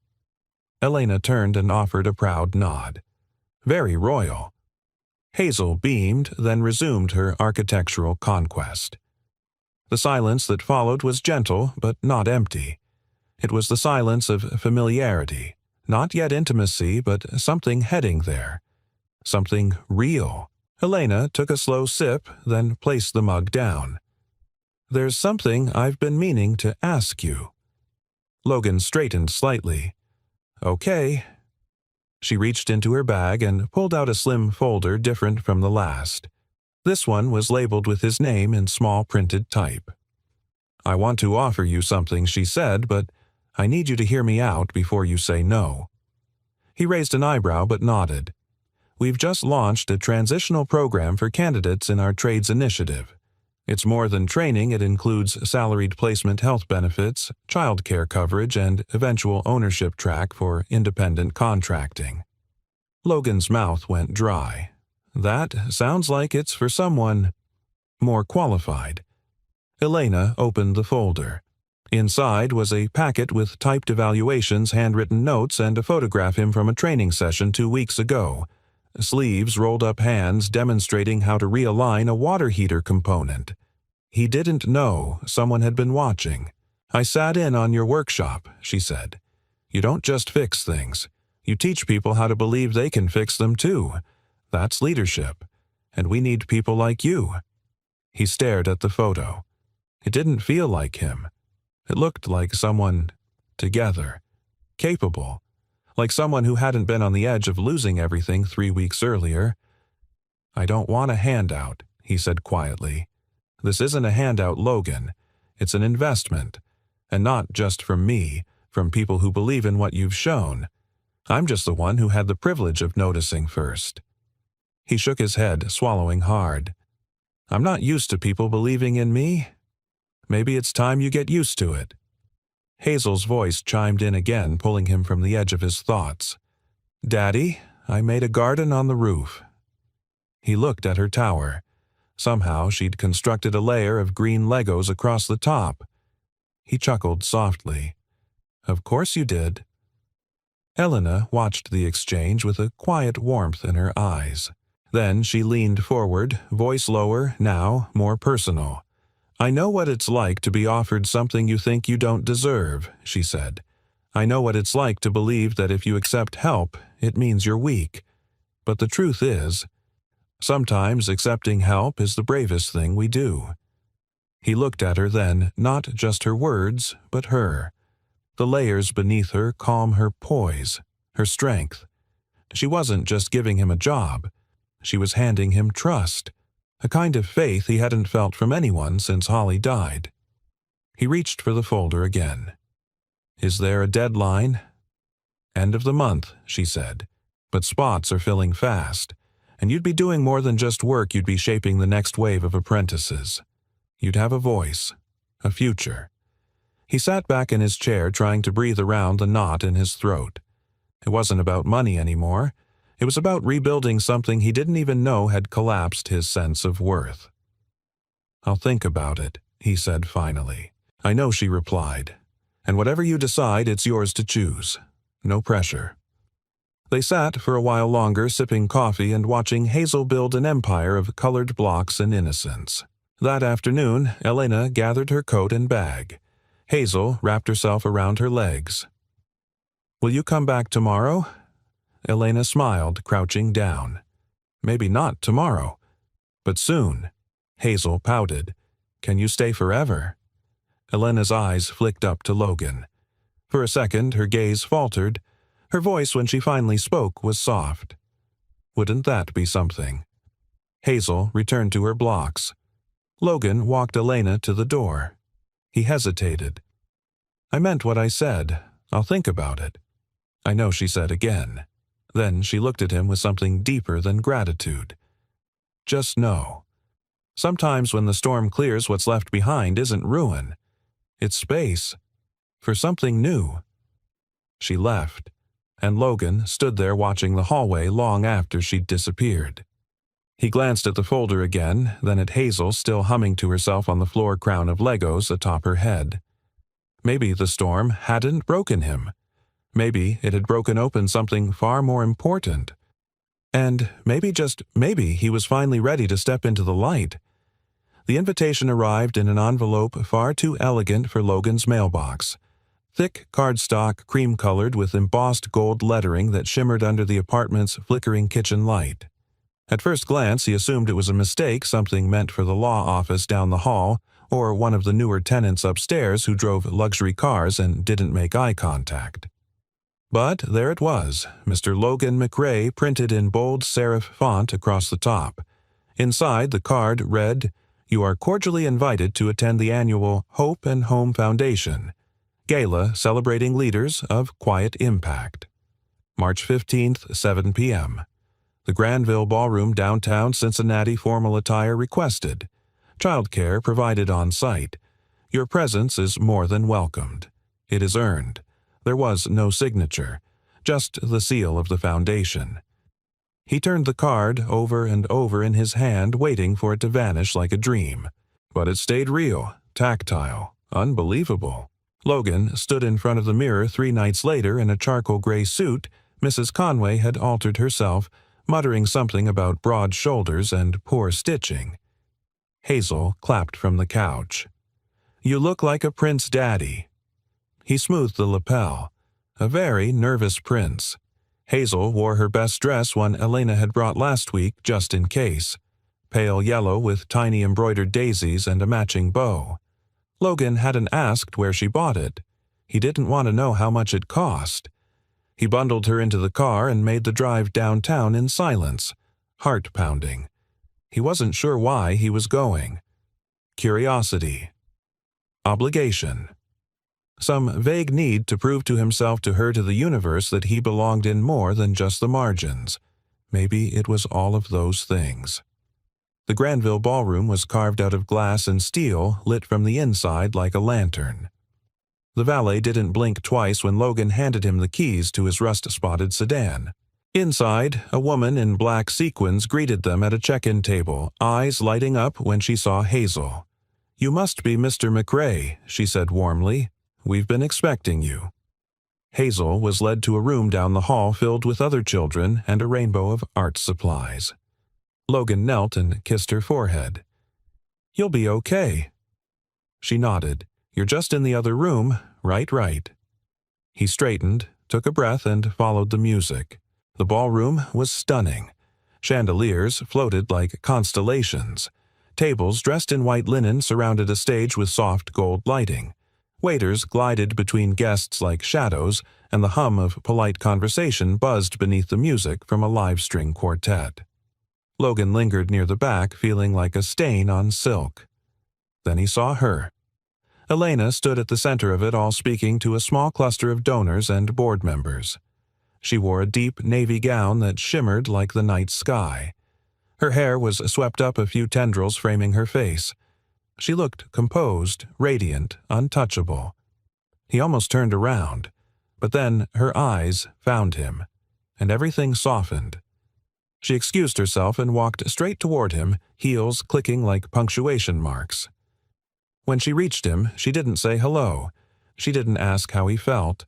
Elena turned and offered a proud nod. "Very royal." Hazel beamed, then resumed her architectural conquest. The silence that followed was gentle, but not empty. It was the silence of familiarity, not yet intimacy, but something heading there. Something real. Elena took a slow sip, then placed the mug down. "There's something I've been meaning to ask you." Logan straightened slightly. "Okay." She reached into her bag and pulled out a slim folder different from the last. This one was labeled with his name in small printed type. "I want to offer you something," she said, "but I need you to hear me out before you say no." He raised an eyebrow but nodded. "We've just launched a transitional program for candidates in our trades initiative. It's more than training. It includes salaried placement health benefits, child care coverage, and eventual ownership track for independent contracting." Logan's mouth went dry. "That sounds like it's for someone more qualified." Elena opened the folder. Inside was a packet with typed evaluations, handwritten notes, and a photograph of him from a training session 2 weeks ago. Sleeves, rolled-up hands demonstrating how to realign a water heater component. He didn't know someone had been watching. "I sat in on your workshop," she said. "You don't just fix things. You teach people how to believe they can fix them too. That's leadership. And we need people like you." He stared at the photo. It didn't feel like him. It looked like someone together, capable, like someone who hadn't been on the edge of losing everything 3 weeks earlier. "I don't want a handout," he said quietly. "This isn't a handout, Logan. It's an investment. And not just from me, from people who believe in what you've shown. I'm just the one who had the privilege of noticing first." He shook his head, swallowing hard. "I'm not used to people believing in me. Maybe it's time you get used to it." Hazel's voice chimed in again, pulling him from the edge of his thoughts. "Daddy, I made a garden on the roof." He looked at her tower. Somehow she'd constructed a layer of green Legos across the top. He chuckled softly. "Of course you did." Elena watched the exchange with a quiet warmth in her eyes. Then she leaned forward, voice lower, now more personal. "I know what it's like to be offered something you think you don't deserve," she said. "I know what it's like to believe that if you accept help, it means you're weak. But the truth is, sometimes accepting help is the bravest thing we do." He looked at her then, not just her words, but her. The layers beneath her calm, her poise, her strength. She wasn't just giving him a job. She was handing him trust. A kind of faith he hadn't felt from anyone since Holly died. He reached for the folder again. Is there a deadline? End of the month, she said. But spots are filling fast, and you'd be doing more than just work. You'd be shaping the next wave of apprentices. You'd have a voice, a future. He sat back in his chair, trying to breathe around the knot in his throat. It wasn't about money anymore. It was about rebuilding something he didn't even know had collapsed his sense of worth. I'll think about it, he said finally. I know, she replied. And whatever you decide, it's yours to choose. No pressure. They sat for a while longer, sipping coffee and watching Hazel build an empire of colored blocks and innocence. That afternoon, Elena gathered her coat and bag. Hazel wrapped herself around her legs. Will you come back tomorrow? Elena smiled, crouching down. Maybe not tomorrow, but soon. Hazel pouted. Can you stay forever? Elena's eyes flicked up to Logan. For a second, her gaze faltered. Her voice, when she finally spoke, was soft. Wouldn't that be something? Hazel returned to her blocks. Logan walked Elena to the door. He hesitated. I meant what I said. I'll think about it. I know, she said again. Then she looked at him with something deeper than gratitude. Just know. Sometimes when the storm clears, what's left behind isn't ruin. It's space. For something new. She left, and Logan stood there watching the hallway long after she'd disappeared. He glanced at the folder again, then at Hazel still humming to herself on the floor crown of Legos atop her head. Maybe the storm hadn't broken him. Maybe it had broken open something far more important. And maybe, just maybe, he was finally ready to step into the light. The invitation arrived in an envelope far too elegant for Logan's mailbox. Thick cardstock, cream-colored with embossed gold lettering that shimmered under the apartment's flickering kitchen light. At first glance, he assumed it was a mistake, something meant for the law office down the hall, or one of the newer tenants upstairs who drove luxury cars and didn't make eye contact. But there it was, Mr. Logan McRae printed in bold serif font across the top. Inside, the card read, You are cordially invited to attend the annual Hope and Home Foundation Gala celebrating leaders of quiet impact. March 15th, 7 p.m. The Granville Ballroom, downtown Cincinnati. Formal attire requested. Childcare provided on site. Your presence is more than welcomed. It is earned. There was no signature, just the seal of the foundation. He turned the card over and over in his hand, waiting for it to vanish like a dream. But it stayed real, tactile, unbelievable. Logan stood in front of the mirror 3 nights later in a charcoal gray suit. Mrs. Conway had altered herself, muttering something about broad shoulders and poor stitching. Hazel clapped from the couch. You look like a prince, Daddy. He smoothed the lapel. A very nervous prince. Hazel wore her best dress, one Elena had brought last week just in case. Pale yellow with tiny embroidered daisies and a matching bow. Logan hadn't asked where she bought it. He didn't want to know how much it cost. He bundled her into the car and made the drive downtown in silence, heart-pounding. He wasn't sure why he was going. Curiosity. Obligation. Some vague need to prove to himself, to her, to the universe that he belonged in more than just the margins. Maybe it was all of those things. The Granville Ballroom was carved out of glass and steel, lit from the inside like a lantern. The valet didn't blink twice when Logan handed him the keys to his rust-spotted sedan. Inside, a woman in black sequins greeted them at a check-in table, eyes lighting up when she saw Hazel. You must be Mr. McRae, she said warmly. We've been expecting you. Hazel was led to a room down the hall filled with other children and a rainbow of art supplies. Logan knelt and kissed her forehead. You'll be okay. She nodded. You're just in the other room. Right. He straightened, took a breath, and followed the music. The ballroom was stunning. Chandeliers floated like constellations. Tables dressed in white linen surrounded a stage with soft gold lighting. Waiters glided between guests like shadows, and the hum of polite conversation buzzed beneath the music from a live string quartet. Logan lingered near the back, feeling like a stain on silk. Then he saw her. Elena stood at the center of it all, speaking to a small cluster of donors and board members. She wore a deep navy gown that shimmered like the night sky. Her hair was swept up, a few tendrils framing her face. She looked composed, radiant, untouchable. He almost turned around, but then her eyes found him, and everything softened. She excused herself and walked straight toward him, heels clicking like punctuation marks. When she reached him, she didn't say hello. She didn't ask how he felt.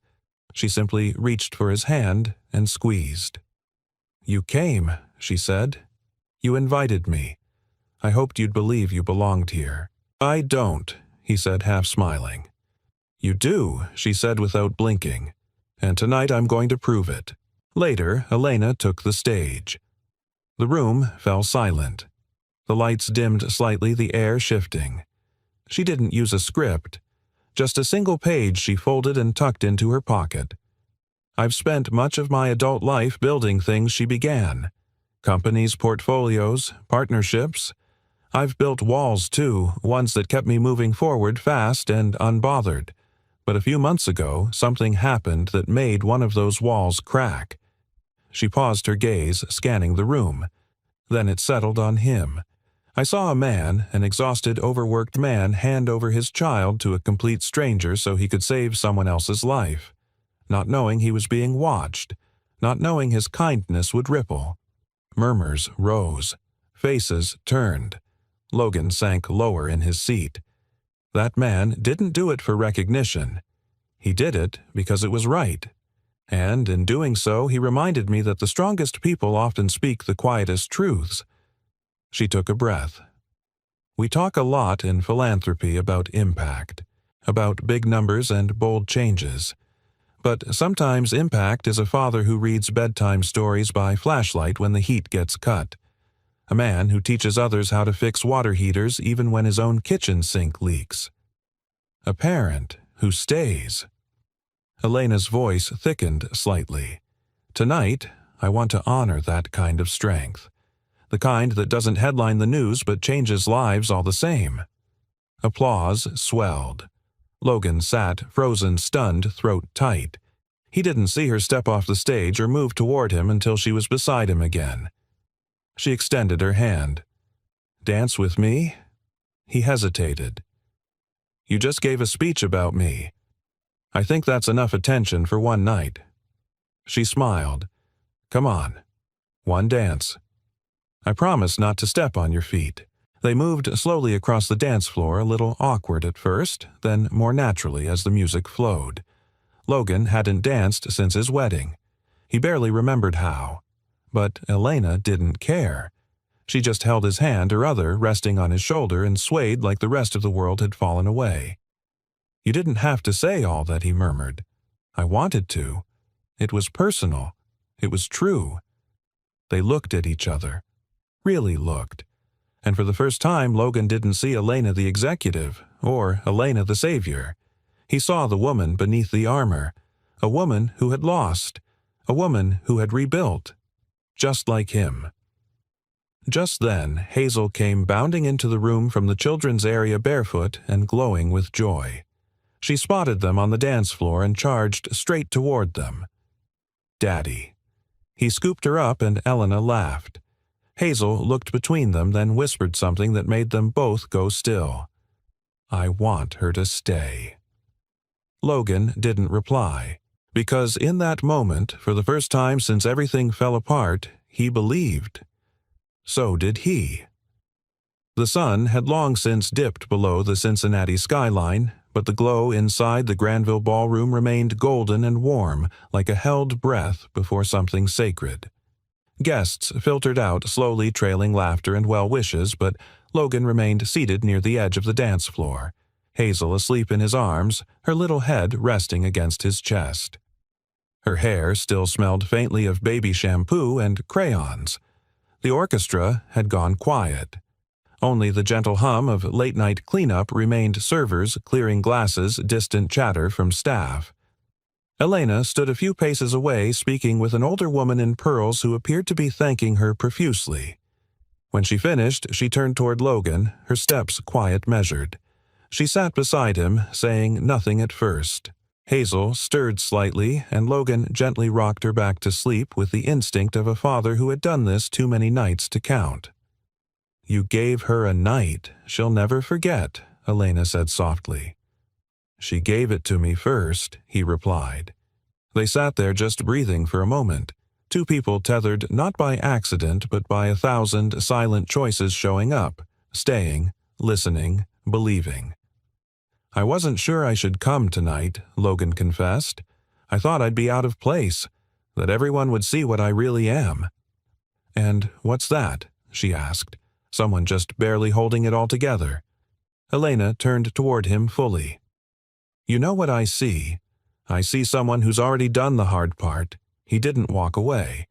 She simply reached for his hand and squeezed. "You came," she said. "You invited me. I hoped you'd believe you belonged here." "I don't," he said, half smiling. "You do," she said without blinking. "And tonight I'm going to prove it." Later, Elena took the stage. The room fell silent. The lights dimmed slightly, the air shifting. She didn't use a script. Just a single page she folded and tucked into her pocket. "I've spent much of my adult life building things she began. Companies, portfolios, partnerships. I've built walls too, ones that kept me moving forward fast and unbothered. But a few months ago, something happened that made one of those walls crack." She paused, her gaze scanning the room. Then it settled on him. "I saw a man, an exhausted, overworked man, hand over his child to a complete stranger so he could save someone else's life. Not knowing he was being watched, not knowing his kindness would ripple." Murmurs rose. Faces turned. Logan sank lower in his seat. That man didn't do it for recognition. He did it because it was right. And in doing so, he reminded me that the strongest people often speak the quietest truths. She took a breath. We talk a lot in philanthropy about impact, about big numbers and bold changes. But sometimes impact is a father who reads bedtime stories by flashlight when the heat gets cut. A man who teaches others how to fix water heaters even when his own kitchen sink leaks. A parent who stays. Elena's voice thickened slightly. "Tonight, I want to honor that kind of strength. The kind that doesn't headline the news but changes lives all the same." Applause swelled. Logan sat, frozen, stunned, throat tight. He didn't see her step off the stage or move toward him until she was beside him again. She extended her hand. "Dance with me?" He hesitated. "You just gave a speech about me. I think that's enough attention for one night." She smiled. "Come on. One dance. I promise not to step on your feet." They moved slowly across the dance floor, a little awkward at first, then more naturally as the music flowed. Logan hadn't danced since his wedding. He barely remembered how. But Elena didn't care. She just held his hand, her other resting on his shoulder, and swayed like the rest of the world had fallen away. "You didn't have to say all that," he murmured. "I wanted to. It was personal. It was true." They looked at each other. Really looked. And for the first time, Logan didn't see Elena the executive, or Elena the savior. He saw the woman beneath the armor, a woman who had lost, a woman who had rebuilt, just like him. Just then, Hazel came bounding into the room from the children's area barefoot and glowing with joy. She spotted them on the dance floor and charged straight toward them. "Daddy." He scooped her up and Elena laughed. Hazel looked between them, then whispered something that made them both go still. "I want her to stay." Logan didn't reply, because in that moment, for the first time since everything fell apart, he believed. So did he. The sun had long since dipped below the Cincinnati skyline, but the glow inside the Granville Ballroom remained golden and warm, like a held breath before something sacred. Guests filtered out, slowly trailing laughter and well wishes, but Logan remained seated near the edge of the dance floor, Hazel asleep in his arms, her little head resting against his chest. Her hair still smelled faintly of baby shampoo and crayons. The orchestra had gone quiet. Only the gentle hum of late-night cleanup remained, servers clearing glasses, distant chatter from staff. Elena stood a few paces away, speaking with an older woman in pearls who appeared to be thanking her profusely. When she finished, she turned toward Logan, her steps quiet, measured. She sat beside him, saying nothing at first. Hazel stirred slightly, and Logan gently rocked her back to sleep with the instinct of a father who had done this too many nights to count. "You gave her a night she'll never forget," Elena said softly. "She gave it to me first," he replied. They sat there just breathing for a moment, two people tethered not by accident but by 1,000 silent choices showing up, staying, listening, believing. "I wasn't sure I should come tonight," Logan confessed. "I thought I'd be out of place, that everyone would see what I really am." "And what's that?" she asked, someone just barely holding it all together. Elena turned toward him fully. "You know what I see? I see someone who's already done the hard part. He didn't walk away,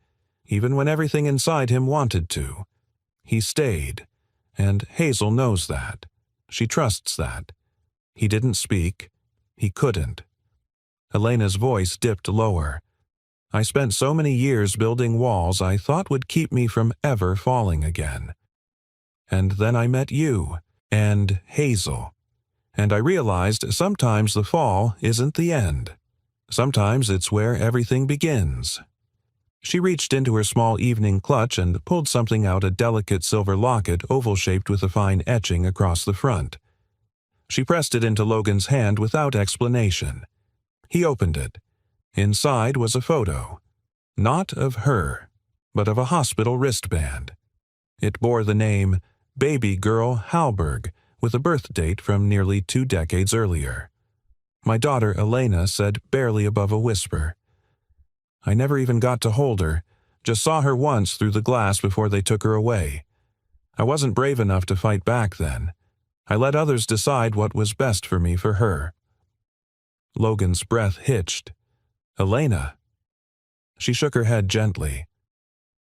even when everything inside him wanted to. He stayed, and Hazel knows that. She trusts that. He didn't speak. He couldn't." Elena's voice dipped lower. "I spent so many years building walls I thought would keep me from ever falling again. And then I met you, and Hazel. And I realized sometimes the fall isn't the end. Sometimes it's where everything begins." She reached into her small evening clutch and pulled something out, a delicate silver locket oval-shaped with a fine etching across the front. She pressed it into Logan's hand without explanation. He opened it. Inside was a photo. Not of her, but of a hospital wristband. It bore the name Baby Girl Halberg, with a birth date from nearly 2 decades earlier. My daughter Elena said barely above a whisper. "I never even got to hold her, just saw her once through the glass before they took her away. I wasn't brave enough to fight back then. I let others decide what was best for me for her." Logan's breath hitched. "Elena." She shook her head gently.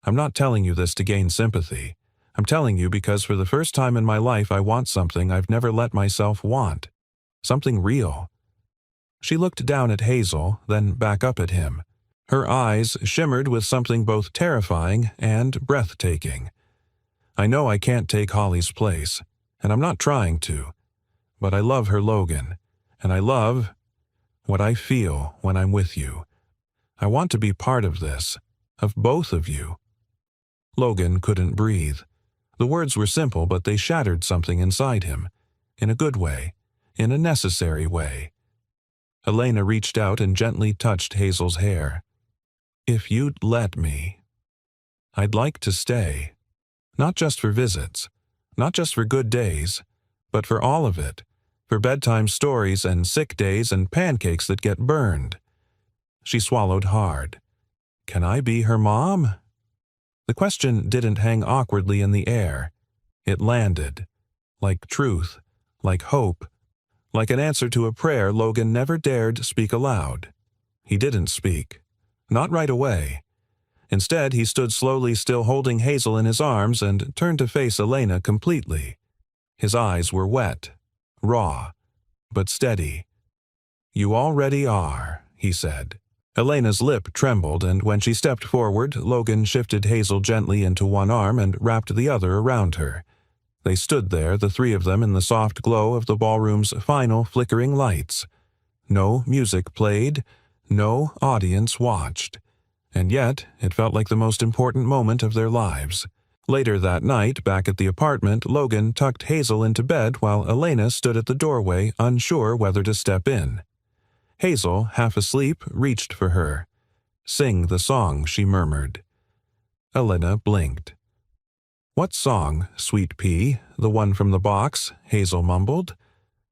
"I'm not telling you this to gain sympathy. I'm telling you because for the first time in my life I want something I've never let myself want. Something real." She looked down at Hazel, then back up at him. Her eyes shimmered with something both terrifying and breathtaking. "I know I can't take Holly's place, and I'm not trying to. But I love her, Logan, and I love what I feel when I'm with you. I want to be part of this, of both of you." Logan couldn't breathe. The words were simple, but they shattered something inside him. In a good way, in a necessary way. Elena reached out and gently touched Hazel's hair. "If you'd let me, I'd like to stay. Not just for visits, not just for good days, but for all of it, for bedtime stories and sick days and pancakes that get burned." She swallowed hard. "Can I be her mom?" The question didn't hang awkwardly in the air. It landed, like truth, like hope, like an answer to a prayer Logan never dared speak aloud. He didn't speak. Not right away. Instead, he stood slowly, still holding Hazel in his arms, and turned to face Elena completely. His eyes were wet, raw, but steady. "You already are," he said. Elena's lip trembled, and when she stepped forward, Logan shifted Hazel gently into one arm and wrapped the other around her. They stood there, the three of them, in the soft glow of the ballroom's final flickering lights. No music played, no audience watched. And yet, it felt like the most important moment of their lives. Later that night, back at the apartment, Logan tucked Hazel into bed while Elena stood at the doorway, unsure whether to step in. Hazel, half asleep, reached for her. "Sing the song," she murmured. Elena blinked. "What song, sweet pea? The one from the box?" Hazel mumbled.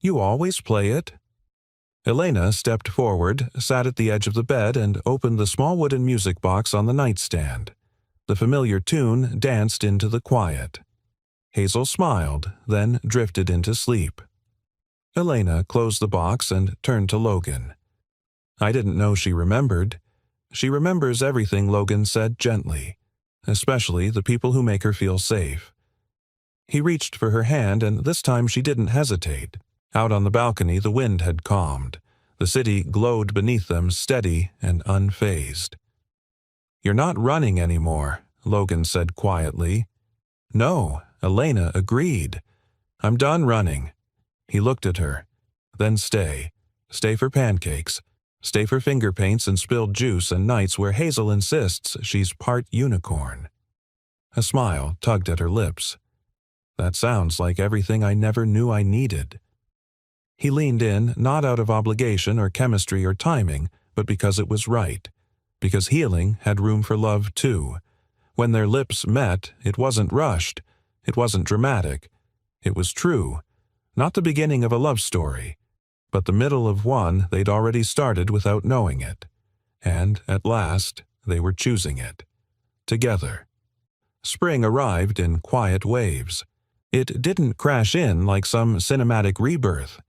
"You always play it." Elena stepped forward, sat at the edge of the bed, and opened the small wooden music box on the nightstand. The familiar tune danced into the quiet. Hazel smiled, then drifted into sleep. Elena closed the box and turned to Logan. "I didn't know she remembered." "She remembers everything," Logan said gently, "especially the people who make her feel safe." He reached for her hand, and this time she didn't hesitate. Out on the balcony, the wind had calmed. The city glowed beneath them, steady and unfazed. "You're not running anymore," Logan said quietly. "No," Elena agreed. "I'm done running." He looked at her. Then stay. Stay for pancakes. Stay for finger paints and spilled juice and nights where Hazel insists she's part unicorn. A smile tugged at her lips. That sounds like everything I never knew I needed. He leaned in, not out of obligation or chemistry or timing, but because it was right. Because healing had room for love too. When their lips met, it wasn't rushed. It wasn't dramatic. It was true. Not the beginning of a love story, but the middle of one they'd already started without knowing it. And, at last, they were choosing it. Together. Spring arrived in quiet waves. It didn't crash in like some cinematic rebirth.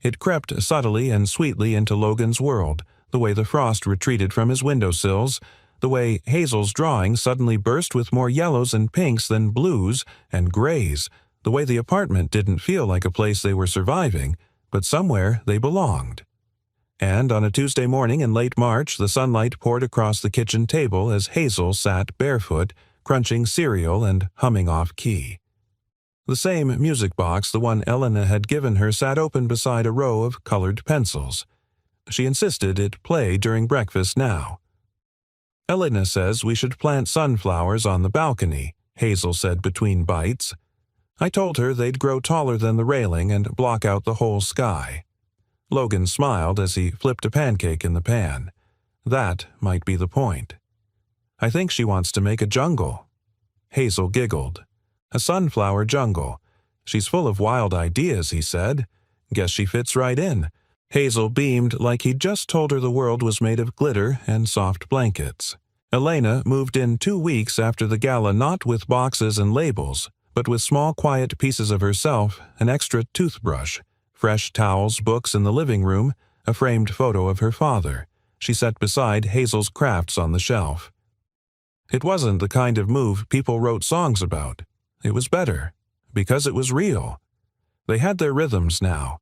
It crept subtly and sweetly into Logan's world, the way the frost retreated from his windowsills, the way Hazel's drawing suddenly burst with more yellows and pinks than blues and grays, the way the apartment didn't feel like a place they were surviving, but somewhere they belonged. And on a Tuesday morning in late March, the sunlight poured across the kitchen table as Hazel sat barefoot, crunching cereal and humming off-key. The same music box, the one Elena had given her, sat open beside a row of colored pencils. She insisted it play during breakfast now. Elena says we should plant sunflowers on the balcony, Hazel said between bites. I told her they'd grow taller than the railing and block out the whole sky. Logan smiled as he flipped a pancake in the pan. That might be the point. I think she wants to make a jungle. Hazel giggled. A sunflower jungle. She's full of wild ideas, he said. Guess she fits right in. Hazel beamed like he'd just told her the world was made of glitter and soft blankets. Elena moved in 2 weeks after the gala, not with boxes and labels, but with small quiet pieces of herself, an extra toothbrush, fresh towels, books in the living room, a framed photo of her father. She sat beside Hazel's crafts on the shelf. It wasn't the kind of move people wrote songs about. It was better, because it was real. They had their rhythms now.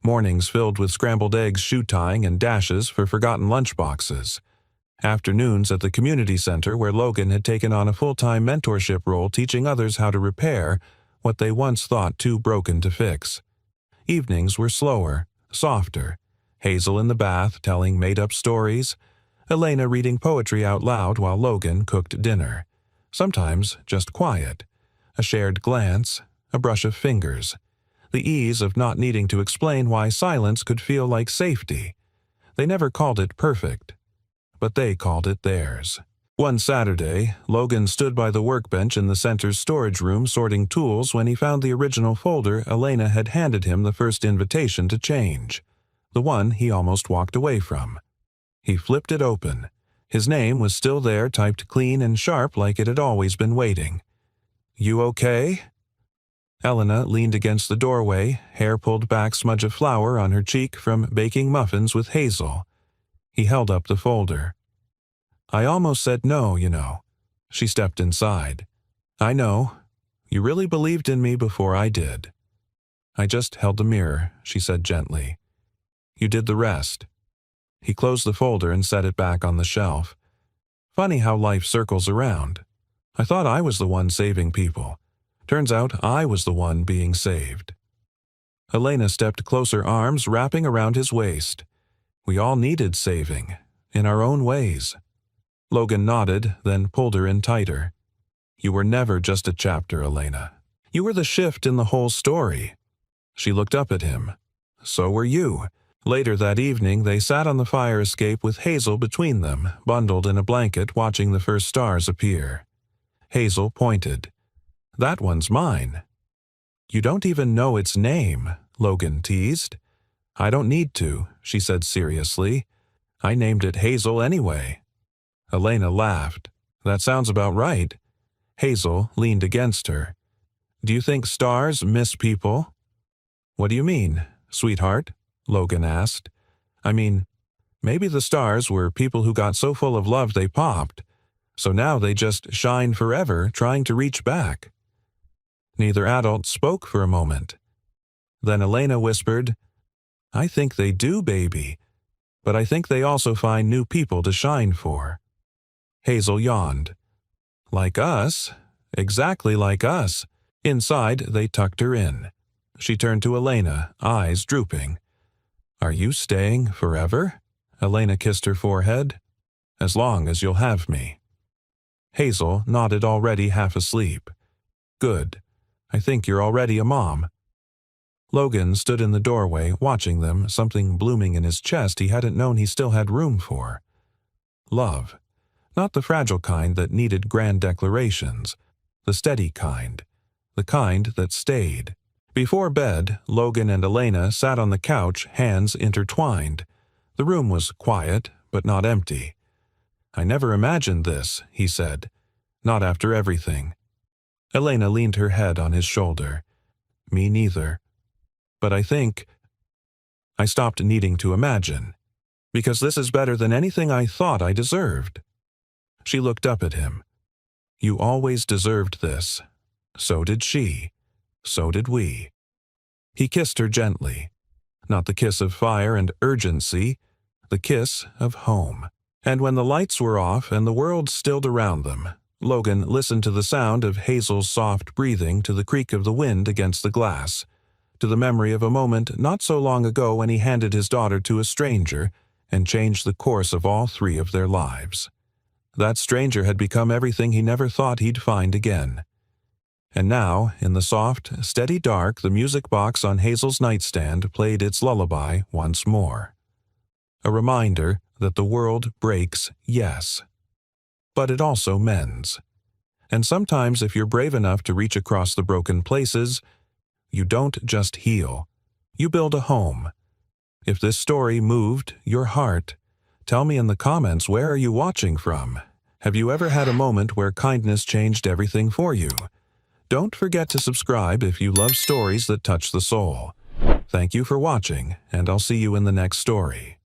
Mornings filled with scrambled eggs, shoe-tying, and dashes for forgotten lunchboxes. Afternoons at the community center where Logan had taken on a full-time mentorship role teaching others how to repair what they once thought too broken to fix. Evenings were slower, softer. Hazel in the bath telling made-up stories. Elena reading poetry out loud while Logan cooked dinner. Sometimes just quiet. A shared glance, a brush of fingers. The ease of not needing to explain why silence could feel like safety. They never called it perfect, but they called it theirs. One Saturday, Logan stood by the workbench in the center's storage room sorting tools when he found the original folder Elena had handed him the first invitation to change, the one he almost walked away from. He flipped it open. His name was still there, typed clean and sharp like it had always been waiting. "You okay?" Elena leaned against the doorway, hair pulled back, smudge of flour on her cheek from baking muffins with Hazel. He held up the folder. "I almost said no, you know." She stepped inside. "I know. You really believed in me before I did." "I just held the mirror," she said gently. "You did the rest." He closed the folder and set it back on the shelf. Funny how life circles around. I thought I was the one saving people. Turns out I was the one being saved. Elena stepped closer, arms wrapping around his waist. We all needed saving, in our own ways. Logan nodded, then pulled her in tighter. "You were never just a chapter, Elena. You were the shift in the whole story." She looked up at him. "So were you." Later that evening, they sat on the fire escape with Hazel between them, bundled in a blanket, watching the first stars appear. Hazel pointed. "That one's mine." "You don't even know its name," Logan teased. "I don't need to," she said seriously. "I named it Hazel anyway." Elena laughed. "That sounds about right." Hazel leaned against her. "Do you think stars miss people?" "What do you mean, sweetheart?" Logan asked. "I mean, maybe the stars were people who got so full of love they popped. So now they just shine forever, trying to reach back." Neither adult spoke for a moment. Then Elena whispered, "I think they do, baby, but I think they also find new people to shine for." Hazel yawned. "Like us, exactly like us." Inside, they tucked her in. She turned to Elena, eyes drooping. "Are you staying forever?" Elena kissed her forehead. "As long as you'll have me." Hazel nodded, already half asleep. "Good. I think you're already a mom." Logan stood in the doorway, watching them, something blooming in his chest he hadn't known he still had room for. Love. Not the fragile kind that needed grand declarations. The steady kind. The kind that stayed. Before bed, Logan and Elena sat on the couch, hands intertwined. The room was quiet, but not empty. "I never imagined this," he said. "Not after everything." Elena leaned her head on his shoulder. "Me neither. But I think I stopped needing to imagine, because this is better than anything I thought I deserved." She looked up at him. "You always deserved this. So did she. So did we." He kissed her gently. Not the kiss of fire and urgency, the kiss of home. And when the lights were off and the world stilled around them, Logan listened to the sound of Hazel's soft breathing, to the creak of the wind against the glass, to the memory of a moment not so long ago when he handed his daughter to a stranger and changed the course of all three of their lives. That stranger had become everything he never thought he'd find again. And now, in the soft, steady dark, the music box on Hazel's nightstand played its lullaby once more. A reminder that the world breaks, yes, but it also mends. And sometimes, if you're brave enough to reach across the broken places, you don't just heal, you build a home. If this story moved your heart, tell me in the comments, where are you watching from? Have you ever had a moment where kindness changed everything for you? Don't forget to subscribe if you love stories that touch the soul. Thank you for watching, and I'll see you in the next story.